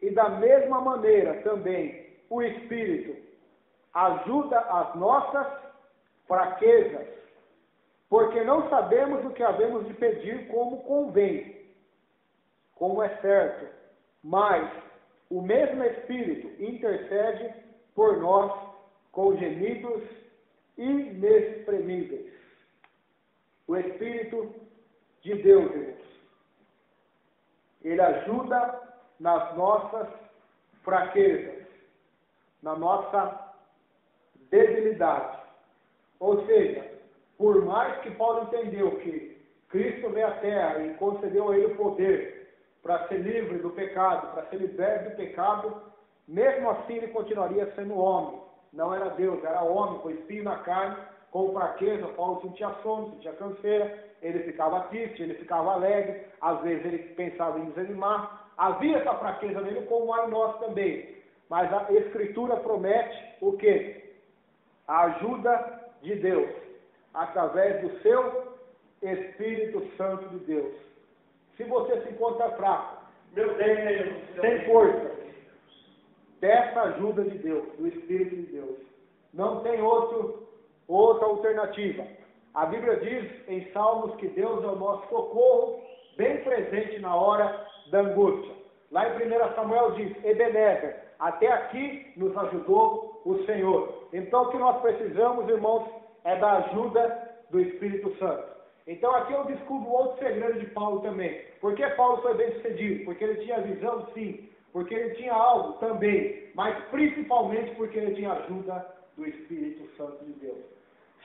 e da mesma maneira também o Espírito ajuda as nossas fraquezas, porque não sabemos o que havemos de pedir como convém. como é certo, mas o mesmo Espírito intercede por nós com gemidos inexprimíveis. O Espírito de Deus, irmãos, ele ajuda nas nossas fraquezas, na nossa debilidade. Ou seja, por mais que Paulo entendeu que Cristo veio à terra e concedeu a ele o poder para ser livre do pecado, para ser liberto do pecado, mesmo assim ele continuaria sendo homem. Não era Deus, era homem, com espinho na carne, com fraqueza. Paulo sentia sono, sentia canseira, ele ficava triste, ele ficava alegre, às vezes ele pensava em desanimar. Havia essa fraqueza nele, como há em nós também. Mas a Escritura promete o quê? A ajuda de Deus, através do seu Espírito Santo de Deus. Se você se encontra fraco, Meu Deus, sem força, peça a ajuda de Deus, do Espírito de Deus. Não tem outra alternativa. A Bíblia diz em Salmos que Deus é o nosso socorro, bem presente na hora da angústia. Lá em 1 Samuel diz, Ebenezer, até aqui nos ajudou o Senhor. Então o que nós precisamos, irmãos, é da ajuda do Espírito Santo. Então aqui eu descubro outro segredo de Paulo também. Por que Paulo foi bem sucedido? Porque ele tinha visão, sim. Porque ele tinha algo também. Mas principalmente porque ele tinha ajuda do Espírito Santo de Deus.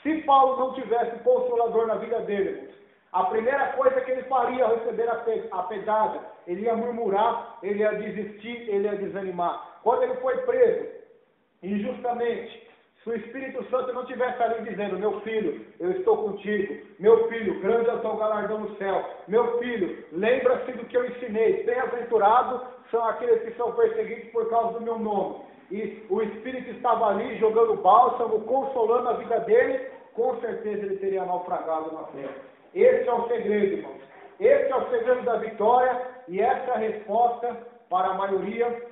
Se Paulo não tivesse o Consolador na vida dele, irmãos, a primeira coisa que ele faria ao receber a pedrada, ele ia murmurar, ele ia desistir, ele ia desanimar. Quando ele foi preso, injustamente, se o Espírito Santo não estivesse ali dizendo, meu filho, eu estou contigo, meu filho, grande é o teu galardão no céu, meu filho, lembra-se do que eu ensinei, bem-aventurado são aqueles que são perseguidos por causa do meu nome. E o Espírito estava ali jogando bálsamo, consolando a vida dele, com certeza ele teria naufragado na terra. Esse é o segredo, irmãos. Esse é o segredo da vitória e essa é a resposta para a maioria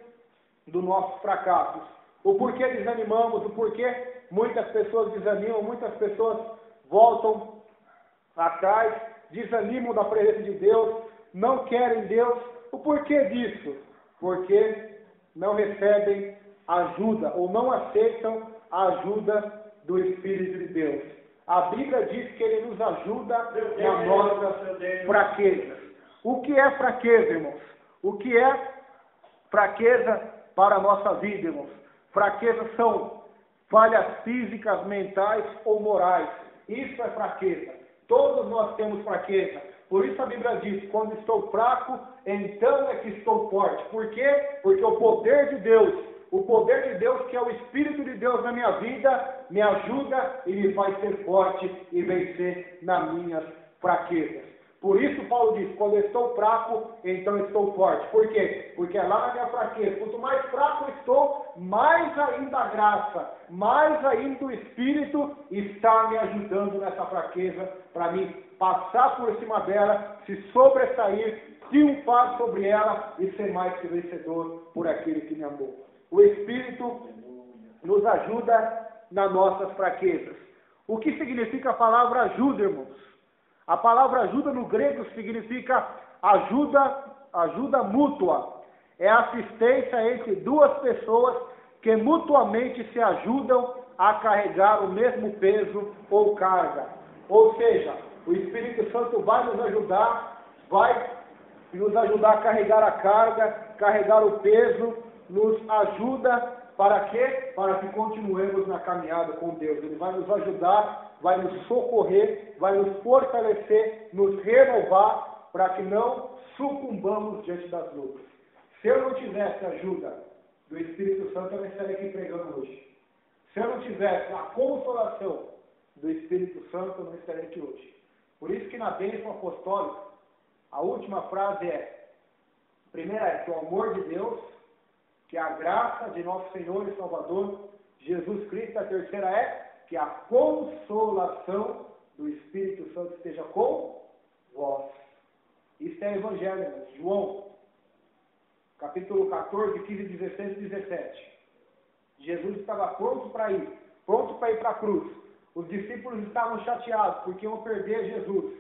dos nossos fracassos. O porquê desanimamos, o porquê muitas pessoas desanimam, muitas pessoas voltam atrás, desanimam da presença de Deus, não querem Deus. O porquê disso? Porque não recebem ajuda ou não aceitam a ajuda do Espírito de Deus. A Bíblia diz que ele nos ajuda nas nossas fraquezas. O que é fraqueza, irmãos? O que é fraqueza para a nossa vida, irmãos? Fraquezas são falhas físicas, mentais ou morais. Isso é fraqueza. Todos nós temos fraqueza. Por isso a Bíblia diz, quando estou fraco, então é que estou forte. Por quê? Porque o poder de Deus, que é o Espírito de Deus na minha vida, me ajuda e me faz ser forte e vencer nas minhas fraquezas. Por isso Paulo diz, quando eu estou fraco, então estou forte. Por quê? Porque é lá na minha fraqueza. Quanto mais fraco eu estou, mais ainda a graça, mais ainda o Espírito está me ajudando nessa fraqueza para mim passar por cima dela, se sobressair, triunfar sobre ela e ser mais que vencedor por aquele que me amou. O Espírito nos ajuda nas nossas fraquezas. O que significa a palavra ajuda, irmãos? A palavra ajuda no grego significa ajuda mútua. É assistência entre duas pessoas que mutuamente se ajudam a carregar o mesmo peso ou carga. Ou seja, o Espírito Santo vai nos ajudar a carregar a carga, carregar o peso, nos ajuda para quê? Para que continuemos na caminhada com Deus. Ele vai nos ajudar, vai nos socorrer, vai nos fortalecer, nos renovar, para que não sucumbamos diante das lutas. Se eu não tivesse a ajuda do Espírito Santo, eu não estaria aqui pregando hoje. Se eu não tivesse a consolação do Espírito Santo, eu não estaria aqui hoje. Por isso que na bênção apostólica, a última frase é, a primeira é que o amor de Deus, que a graça de nosso Senhor e Salvador, Jesus Cristo, a terceira é que a consolação do Espírito Santo esteja com vós. Isso é Evangelho, João, capítulo 14, 15, 16 e 17. Jesus estava pronto para ir para a cruz. Os discípulos estavam chateados porque iam perder Jesus.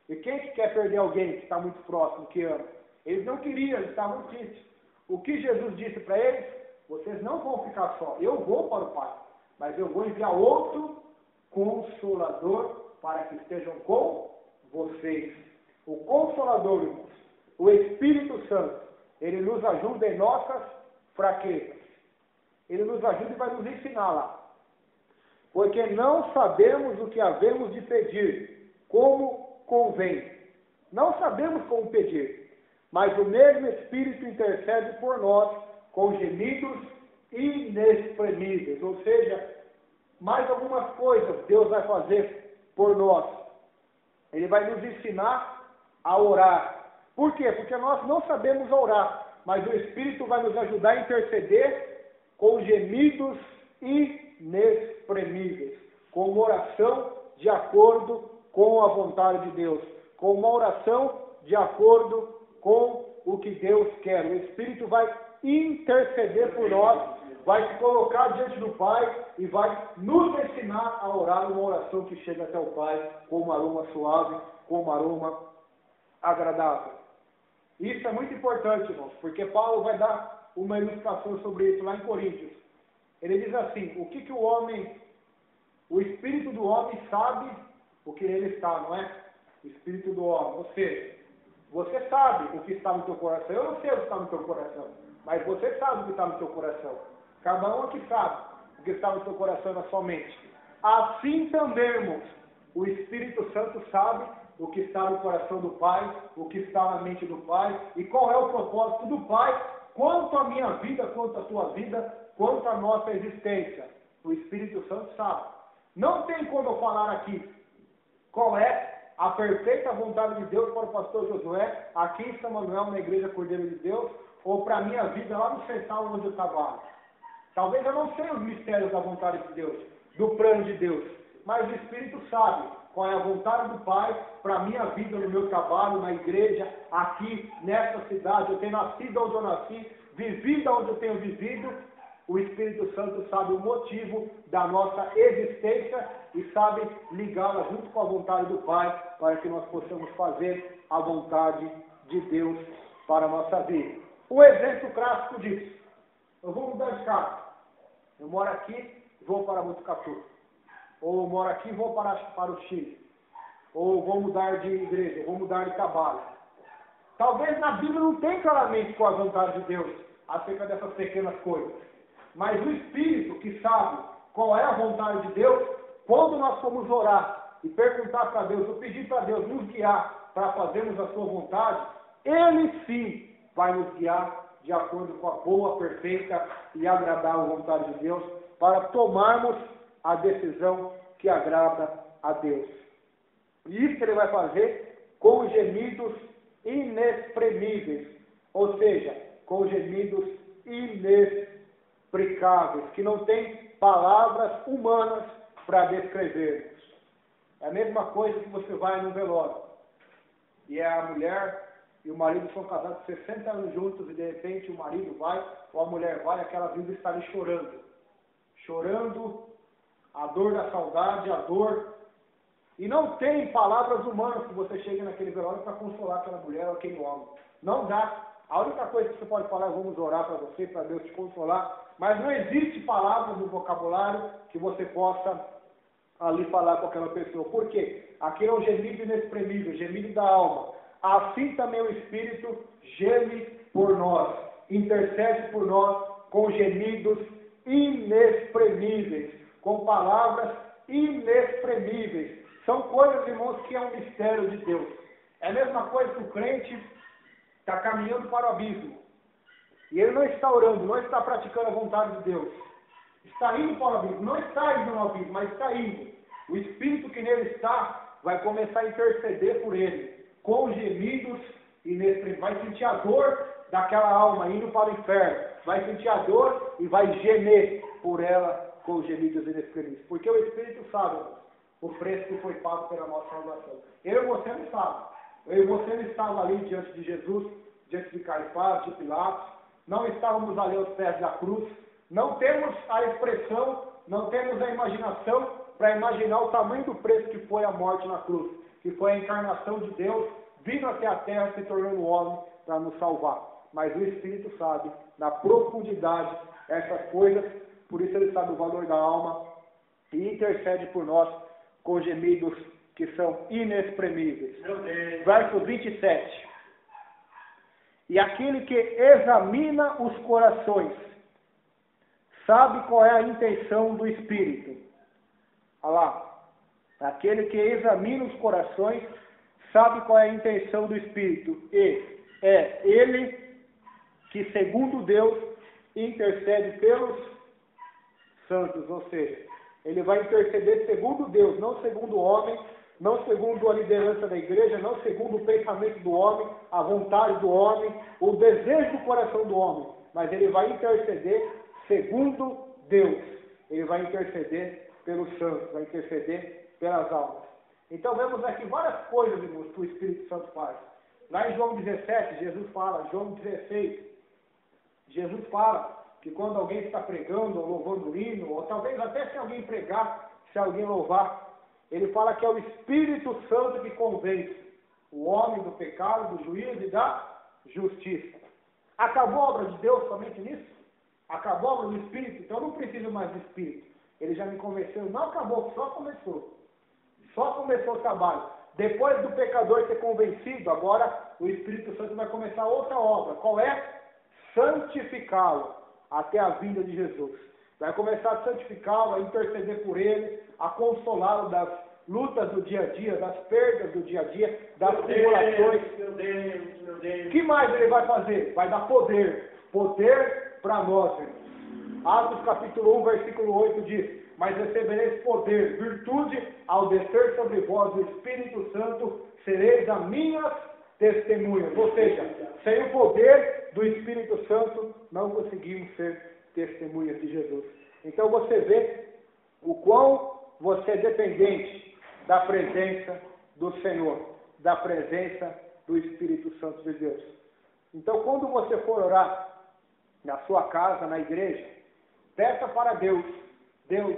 E quem que quer perder alguém que está muito próximo, que ama? Eles não queriam, eles estavam tristes. O que Jesus disse para eles? Vocês não vão ficar só, eu vou para o Pai, mas eu vou enviar outro Consolador para que estejam com vocês. O Consolador, irmãos, o Espírito Santo, ele nos ajuda em nossas fraquezas. Ele nos ajuda e vai nos ensinar lá. Porque não sabemos o que havemos de pedir, como convém. Não sabemos como pedir, mas o mesmo Espírito intercede por nós com gemidos inexprimíveis. Ou seja, mais algumas coisas Deus vai fazer por nós. Ele vai nos ensinar a orar. Por quê? Porque nós não sabemos orar, mas o Espírito vai nos ajudar a interceder com gemidos inexprimíveis, com uma oração de acordo com a vontade de Deus, com uma oração de acordo com o que Deus quer. O Espírito vai interceder por nós, vai se colocar diante do Pai e vai nos ensinar a orar uma oração que chega até o Pai com um aroma suave, com um aroma agradável. Isso é muito importante, irmãos, porque Paulo vai dar uma ilustração sobre isso lá em Coríntios. Ele diz assim, o espírito do homem sabe o que nele está, não é? O espírito do homem. Ou seja, você sabe o que está no teu coração. Eu não sei o que está no teu coração, mas você sabe o que está no teu coração. Cada um aqui sabe o que está no teu coração e na sua mente. Assim também, irmãos, o Espírito Santo sabe o que está no coração do Pai, o que está na mente do Pai, e qual é o propósito do Pai, quanto à minha vida, quanto à tua vida, quanto à nossa existência. O Espírito Santo sabe. Não tem como eu falar aqui qual é a perfeita vontade de Deus para o pastor Josué, aqui em São Manuel, na Igreja Cordeiro de Deus, ou para a minha vida lá no Central onde eu trabalho. Talvez eu não sei os mistérios da vontade de Deus, do plano de Deus, mas o Espírito sabe qual é a vontade do Pai para a minha vida, no meu trabalho, na igreja, aqui, nessa cidade. Eu tenho nascido onde eu nasci, vivido onde eu tenho vivido. O Espírito Santo sabe o motivo da nossa existência e sabe ligá-la junto com a vontade do Pai para que nós possamos fazer a vontade de Deus para a nossa vida. Um exemplo clássico disso. Eu vou mudar de casa. Eu moro aqui, vou para Botucatu. Ou eu moro aqui e vou para o Chile. Ou vou mudar de igreja, vou mudar de trabalho. Talvez na Bíblia não tenha claramente qual a vontade de Deus acerca dessas pequenas coisas. Mas o Espírito que sabe qual é a vontade de Deus, quando nós formos orar e perguntar para Deus, ou pedir para Deus nos guiar para fazermos a sua vontade, Ele sim vai nos guiar de acordo com a boa, perfeita e agradável vontade de Deus, para tomarmos a decisão que agrada a Deus. E isso que Ele vai fazer com gemidos inexprimíveis, ou seja, com gemidos inexplicáveis, que não tem palavras humanas para descrevermos. É a mesma coisa que você vai no velório, e a mulher e o marido são casados 60 anos juntos, e de repente o marido vai, ou a mulher vai, aquela vida está ali chorando, a dor da saudade, a dor, e não tem palavras humanas que você chegue naquele velório para consolar aquela mulher ou aquele homem. Não dá. A única coisa que você pode falar é vamos orar para você, para Deus te consolar, mas não existe palavras no vocabulário que você possa ali falar com aquela pessoa. Por quê? Aquele é um gemido inexprimível, gemido da alma. Assim também o Espírito geme por nós, intercede por nós com gemidos inexprimíveis, com palavras inexprimíveis. São coisas, irmãos, que é um mistério de Deus. É a mesma coisa que o crente está caminhando para o abismo. E ele não está orando, não está praticando a vontade de Deus. Está indo para o abismo, não está indo no abismo, mas está indo. O Espírito que nele está vai começar a interceder por ele, com gemidos inexprimíveis. Vai sentir a dor daquela alma indo para o inferno. Vai sentir a dor e vai gemer por ela com gemidos inexprimíveis. Porque o Espírito sabe o preço que foi pago pela nossa salvação. Eu e você não sabe. Eu e você não estava ali diante de Jesus, diante de Caifás, de Pilatos. Não estávamos ali aos pés da cruz. Não temos a expressão, não temos a imaginação para imaginar o tamanho do preço que foi a morte na cruz. Que foi a encarnação de Deus vindo até a terra, se tornando homem para nos salvar. Mas o Espírito sabe, na profundidade, essas coisas, por isso ele sabe o valor da alma e intercede por nós com gemidos que são inexprimíveis. Verso 27. E aquele que examina os corações, sabe qual é a intenção do Espírito. Olha lá. Aquele que examina os corações, sabe qual é a intenção do Espírito. E é ele que, segundo Deus, intercede pelos santos. Ou seja, ele vai interceder segundo Deus, não segundo o homem, não segundo a liderança da igreja, não segundo o pensamento do homem, a vontade do homem, o desejo do coração do homem. Mas ele vai interceder segundo Deus. Ele vai interceder pelos santos, vai interceder pelas almas. Então vemos aqui várias coisas, irmãos, que o Espírito Santo faz. Lá em João 17, Jesus fala, João 16, Jesus fala que quando alguém está pregando ou louvando o hino, ou talvez até se alguém pregar, se alguém louvar, ele fala que é o Espírito Santo que convence o homem do pecado, do juízo e da justiça. Acabou a obra de Deus somente nisso? Acabou a obra do Espírito? Então eu não preciso mais do Espírito. Ele já me convenceu. Não acabou, só começou. Só começou o trabalho. Depois do pecador ser convencido, agora o Espírito Santo vai começar outra obra. Qual é? Santificá-lo até a vinda de Jesus. Vai começar a santificá-lo, a interceder por ele, a consolá-lo das lutas do dia a dia, das perdas do dia a dia, das tribulações. Meu Deus. O que mais ele vai fazer? Vai dar poder. Poder para nós, irmãos. Atos capítulo 1, versículo 8 diz: mas recebereis poder, virtude, ao descer sobre vós o Espírito Santo, sereis as minhas testemunhas. Ou seja, sem o poder do Espírito Santo, não conseguimos ser testemunhas de Jesus. Então você vê o quão você é dependente da presença do Senhor, da presença do Espírito Santo de Deus. Então quando você for orar na sua casa, na igreja, peça para Deus: Deus,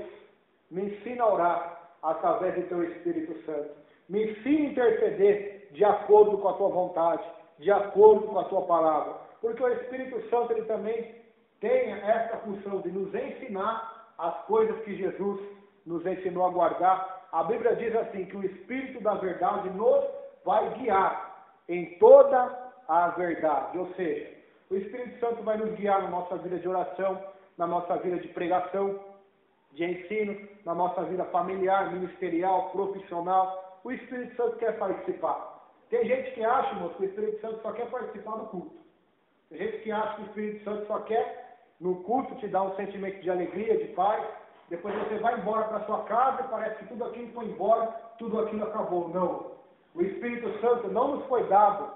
me ensina a orar através do teu Espírito Santo. Me ensina a interceder de acordo com a tua vontade, de acordo com a tua palavra. Porque o Espírito Santo, ele também tem essa função de nos ensinar as coisas que Jesus nos ensinou a guardar. A Bíblia diz assim, que o Espírito da verdade nos vai guiar em toda a verdade. Ou seja, o Espírito Santo vai nos guiar na nossa vida de oração, na nossa vida de pregação, de ensino, na nossa vida familiar, ministerial, profissional. O Espírito Santo quer participar. Tem gente que acha, irmãos, que o Espírito Santo só quer participar do culto. Tem gente que acha que o Espírito Santo só quer, no culto, te dar um sentimento de alegria, de paz. Depois você vai embora para sua casa e parece que tudo aquilo foi embora, tudo aquilo acabou. Não. O Espírito Santo não nos foi dado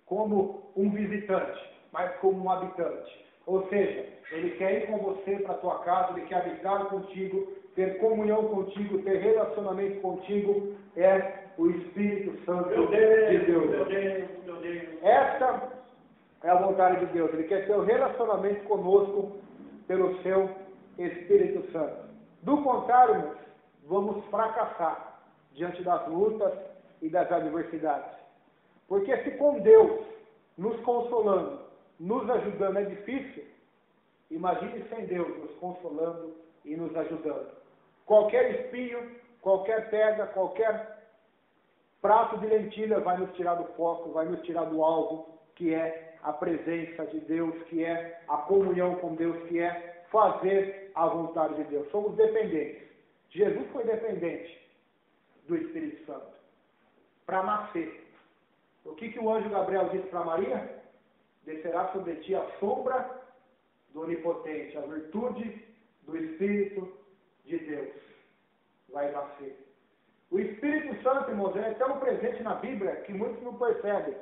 como um visitante, mas como um habitante. Ou seja, ele quer ir com você para a tua casa, ele quer habitar contigo, ter comunhão contigo, ter relacionamento contigo. É o Espírito Santo de Deus. Meu Deus. Esta é a vontade de Deus. Ele quer ter um relacionamento conosco pelo seu Espírito Santo. Do contrário, irmãos, vamos fracassar diante das lutas e das adversidades. Porque se com Deus nos consolando, nos ajudando é difícil, imagine sem Deus nos consolando e nos ajudando. Qualquer espinho, qualquer pedra, qualquer prato de lentilha vai nos tirar do foco, vai nos tirar do alvo, que é a presença de Deus, que é a comunhão com Deus, que é fazer a vontade de Deus. Somos dependentes. Jesus foi dependente do Espírito Santo para nascer. O que o anjo Gabriel disse para Maria? Descerá sobre ti a sombra do Onipotente, a virtude do Espírito de Deus vai nascer. O Espírito Santo, irmãos, é tão presente na Bíblia que muitos não percebem.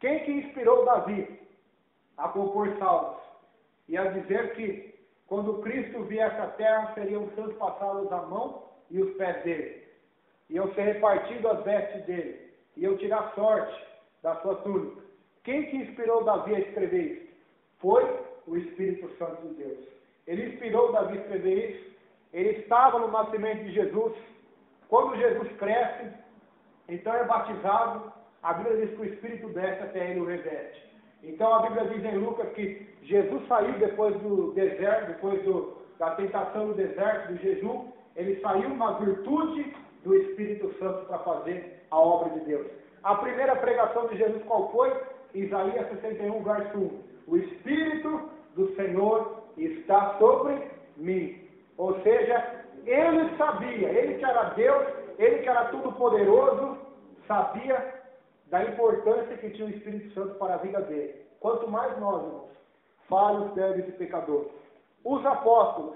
Quem que inspirou Davi a compor salmos e a dizer que quando Cristo viesse à terra, seriam os seus passados a mão e os pés dele, iam ser repartidos as vestes dele, iam tirar sorte da sua túnica. Quem que inspirou Davi a escrever isso? Foi o Espírito Santo de Deus. Ele inspirou Davi a escrever isso. Ele estava no nascimento de Jesus. Quando Jesus cresce, então é batizado, a Bíblia diz que o Espírito desce até ele e o reveste. Então a Bíblia diz em Lucas que Jesus saiu depois do deserto, da tentação do deserto, do jejum, ele saiu na virtude do Espírito Santo para fazer a obra de Deus. A primeira pregação de Jesus qual foi? Isaías 61, verso 1. O Espírito do Senhor está sobre mim. Ou seja, ele sabia, ele que era Deus, ele que era tudo poderoso, sabia da importância que tinha o Espírito Santo para a vida dele. Quanto mais nós, irmãos, falhos, débeis e pecadores. Os apóstolos,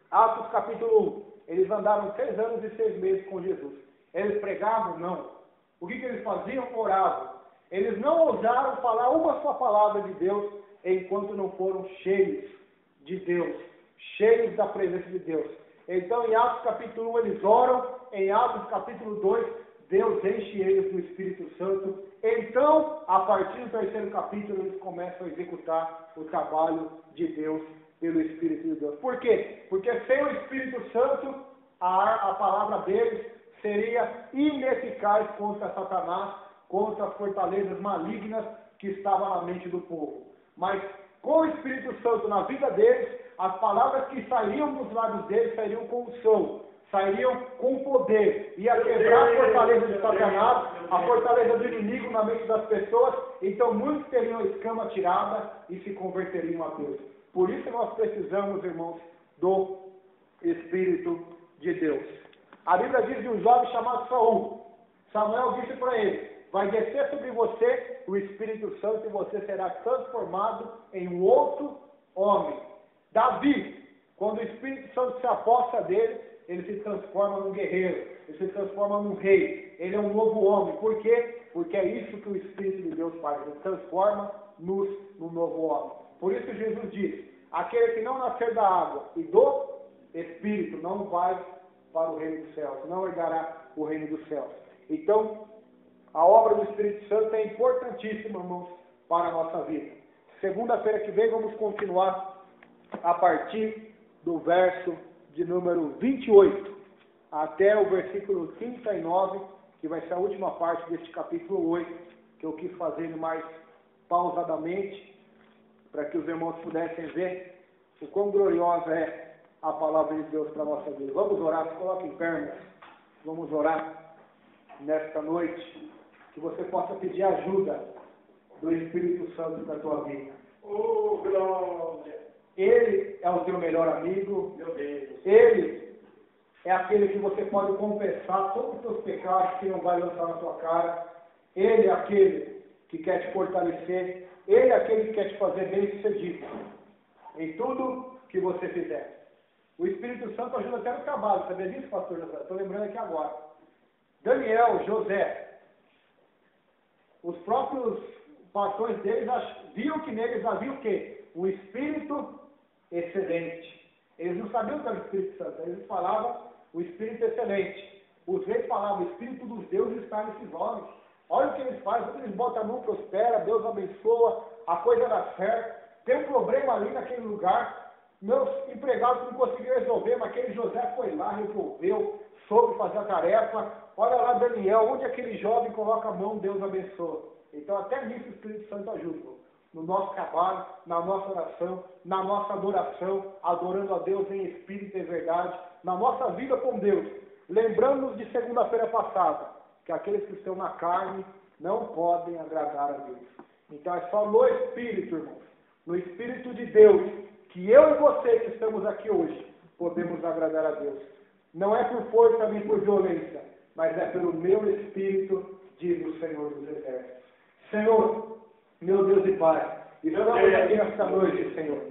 Atos capítulo 1, eles andaram 6 anos e 6 meses com Jesus. Eles pregavam? Não. O que eles faziam? Oravam. Eles não ousaram falar uma só palavra de Deus enquanto não foram cheios de Deus, cheios da presença de Deus. Então, em Atos capítulo 1, eles oram. Em Atos capítulo 2, Deus enche eles do Espírito Santo. Então, a partir do 3º capítulo, eles começam a executar o trabalho de Deus pelo Espírito de Deus. Por quê? Porque sem o Espírito Santo, a palavra deles seria ineficaz contra Satanás, contra as fortalezas malignas que estavam na mente do povo. Mas com o Espírito Santo na vida deles, as palavras que sairiam dos lábios deles sairiam com unção, sairiam com poder, ia quebrar a fortaleza de Satanás, a fortaleza do inimigo na mente das pessoas. Então muitos teriam a escama tirada e se converteriam a Deus. Por isso nós precisamos, irmãos, do Espírito de Deus. A Bíblia diz de um jovem chamado Saul. Samuel disse para ele: vai descer sobre você o Espírito Santo e você será transformado em um outro homem. Davi, quando o Espírito Santo se aposta dele, ele se transforma num guerreiro, ele se transforma num rei, ele é um novo homem. Por quê? Porque é isso que o Espírito de Deus faz, ele transforma-nos num novo homem. Por isso Jesus diz: aquele que não nascer da água e do Espírito não vai para o reino dos céus, não herdará o reino dos céus. Então, a obra do Espírito Santo é importantíssima, irmãos, para a nossa vida. Segunda-feira que vem vamos continuar a partir do verso de número 28 até o versículo 39, que vai ser a última parte deste capítulo 8, que eu quis fazer mais pausadamente, para que os irmãos pudessem ver o quão gloriosa é a palavra de Deus para a nossa vida. Vamos orar, se coloque em pé, irmãos. Vamos orar nesta noite, que você possa pedir ajuda do Espírito Santo para a tua vida. Oh, glória! Ele é o teu melhor amigo. Meu Deus! Ele é aquele que você pode confessar todos os teus pecados, que não vai lançar na tua cara. Ele é aquele que quer te fortalecer. Ele é aquele que quer te fazer bem-sucedido em tudo que você fizer. O Espírito Santo ajuda até no trabalho. Sabia disso, pastor José? Estou lembrando aqui agora. Daniel, José, os próprios patrões deles viam que neles havia o quê? Um Espírito excelente. Eles não sabiam o que era o Espírito Santo. Eles falavam o Espírito excelente. Os reis falavam: o Espírito dos deuses está nesses homens. Olha o que eles fazem. Quando eles botam a mão, prospera, Deus abençoa, a coisa dá certo. Tem um problema ali naquele lugar. Meus empregados não conseguiram resolver, mas aquele José foi lá, resolveu, soube fazer a tarefa. Olha lá Daniel, onde aquele jovem coloca a mão, Deus abençoa. Então até nisso o Espírito Santo ajuda. No nosso trabalho, na nossa oração, na nossa adoração, adorando a Deus em espírito e verdade, na nossa vida com Deus. Lembrando-nos de segunda-feira passada, que aqueles que estão na carne não podem agradar a Deus. Então é só no Espírito, irmãos, no Espírito de Deus, que eu e você que estamos aqui hoje podemos agradar a Deus. Não é por força nem por violência, mas é pelo meu Espírito, diz o Senhor dos Exércitos. Senhor, meu Deus e Pai, estamos aqui nesta noite, Senhor.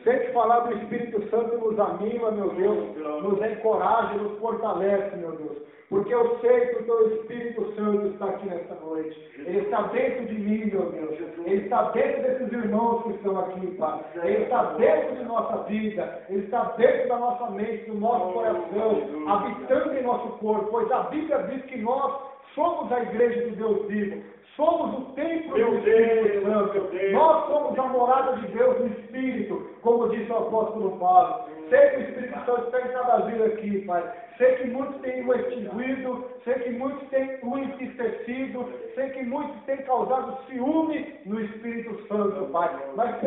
Sem falar do Espírito Santo nos anima, meu Deus, nos encoraja, nos fortalece, meu Deus. Porque eu sei que o Teu Espírito Santo está aqui nesta noite. Ele está dentro de mim, meu Deus. Ele está dentro desses irmãos que estão aqui, Pai. Ele está dentro de nossa vida. Ele está dentro da nossa mente, do nosso coração, habitando em nosso corpo. Pois a Bíblia diz que nós somos a igreja de Deus vivo. Somos o templo do Espírito Santo. Nós somos a morada de Deus no Espírito, como disse o apóstolo Paulo. Sei que o Espírito Santo está em cada vida aqui, Pai. Sei que muitos têm magoado, sei que muitos têm o entristecido, sei que muitos têm causado ciúme no Espírito Santo, Pai. Mas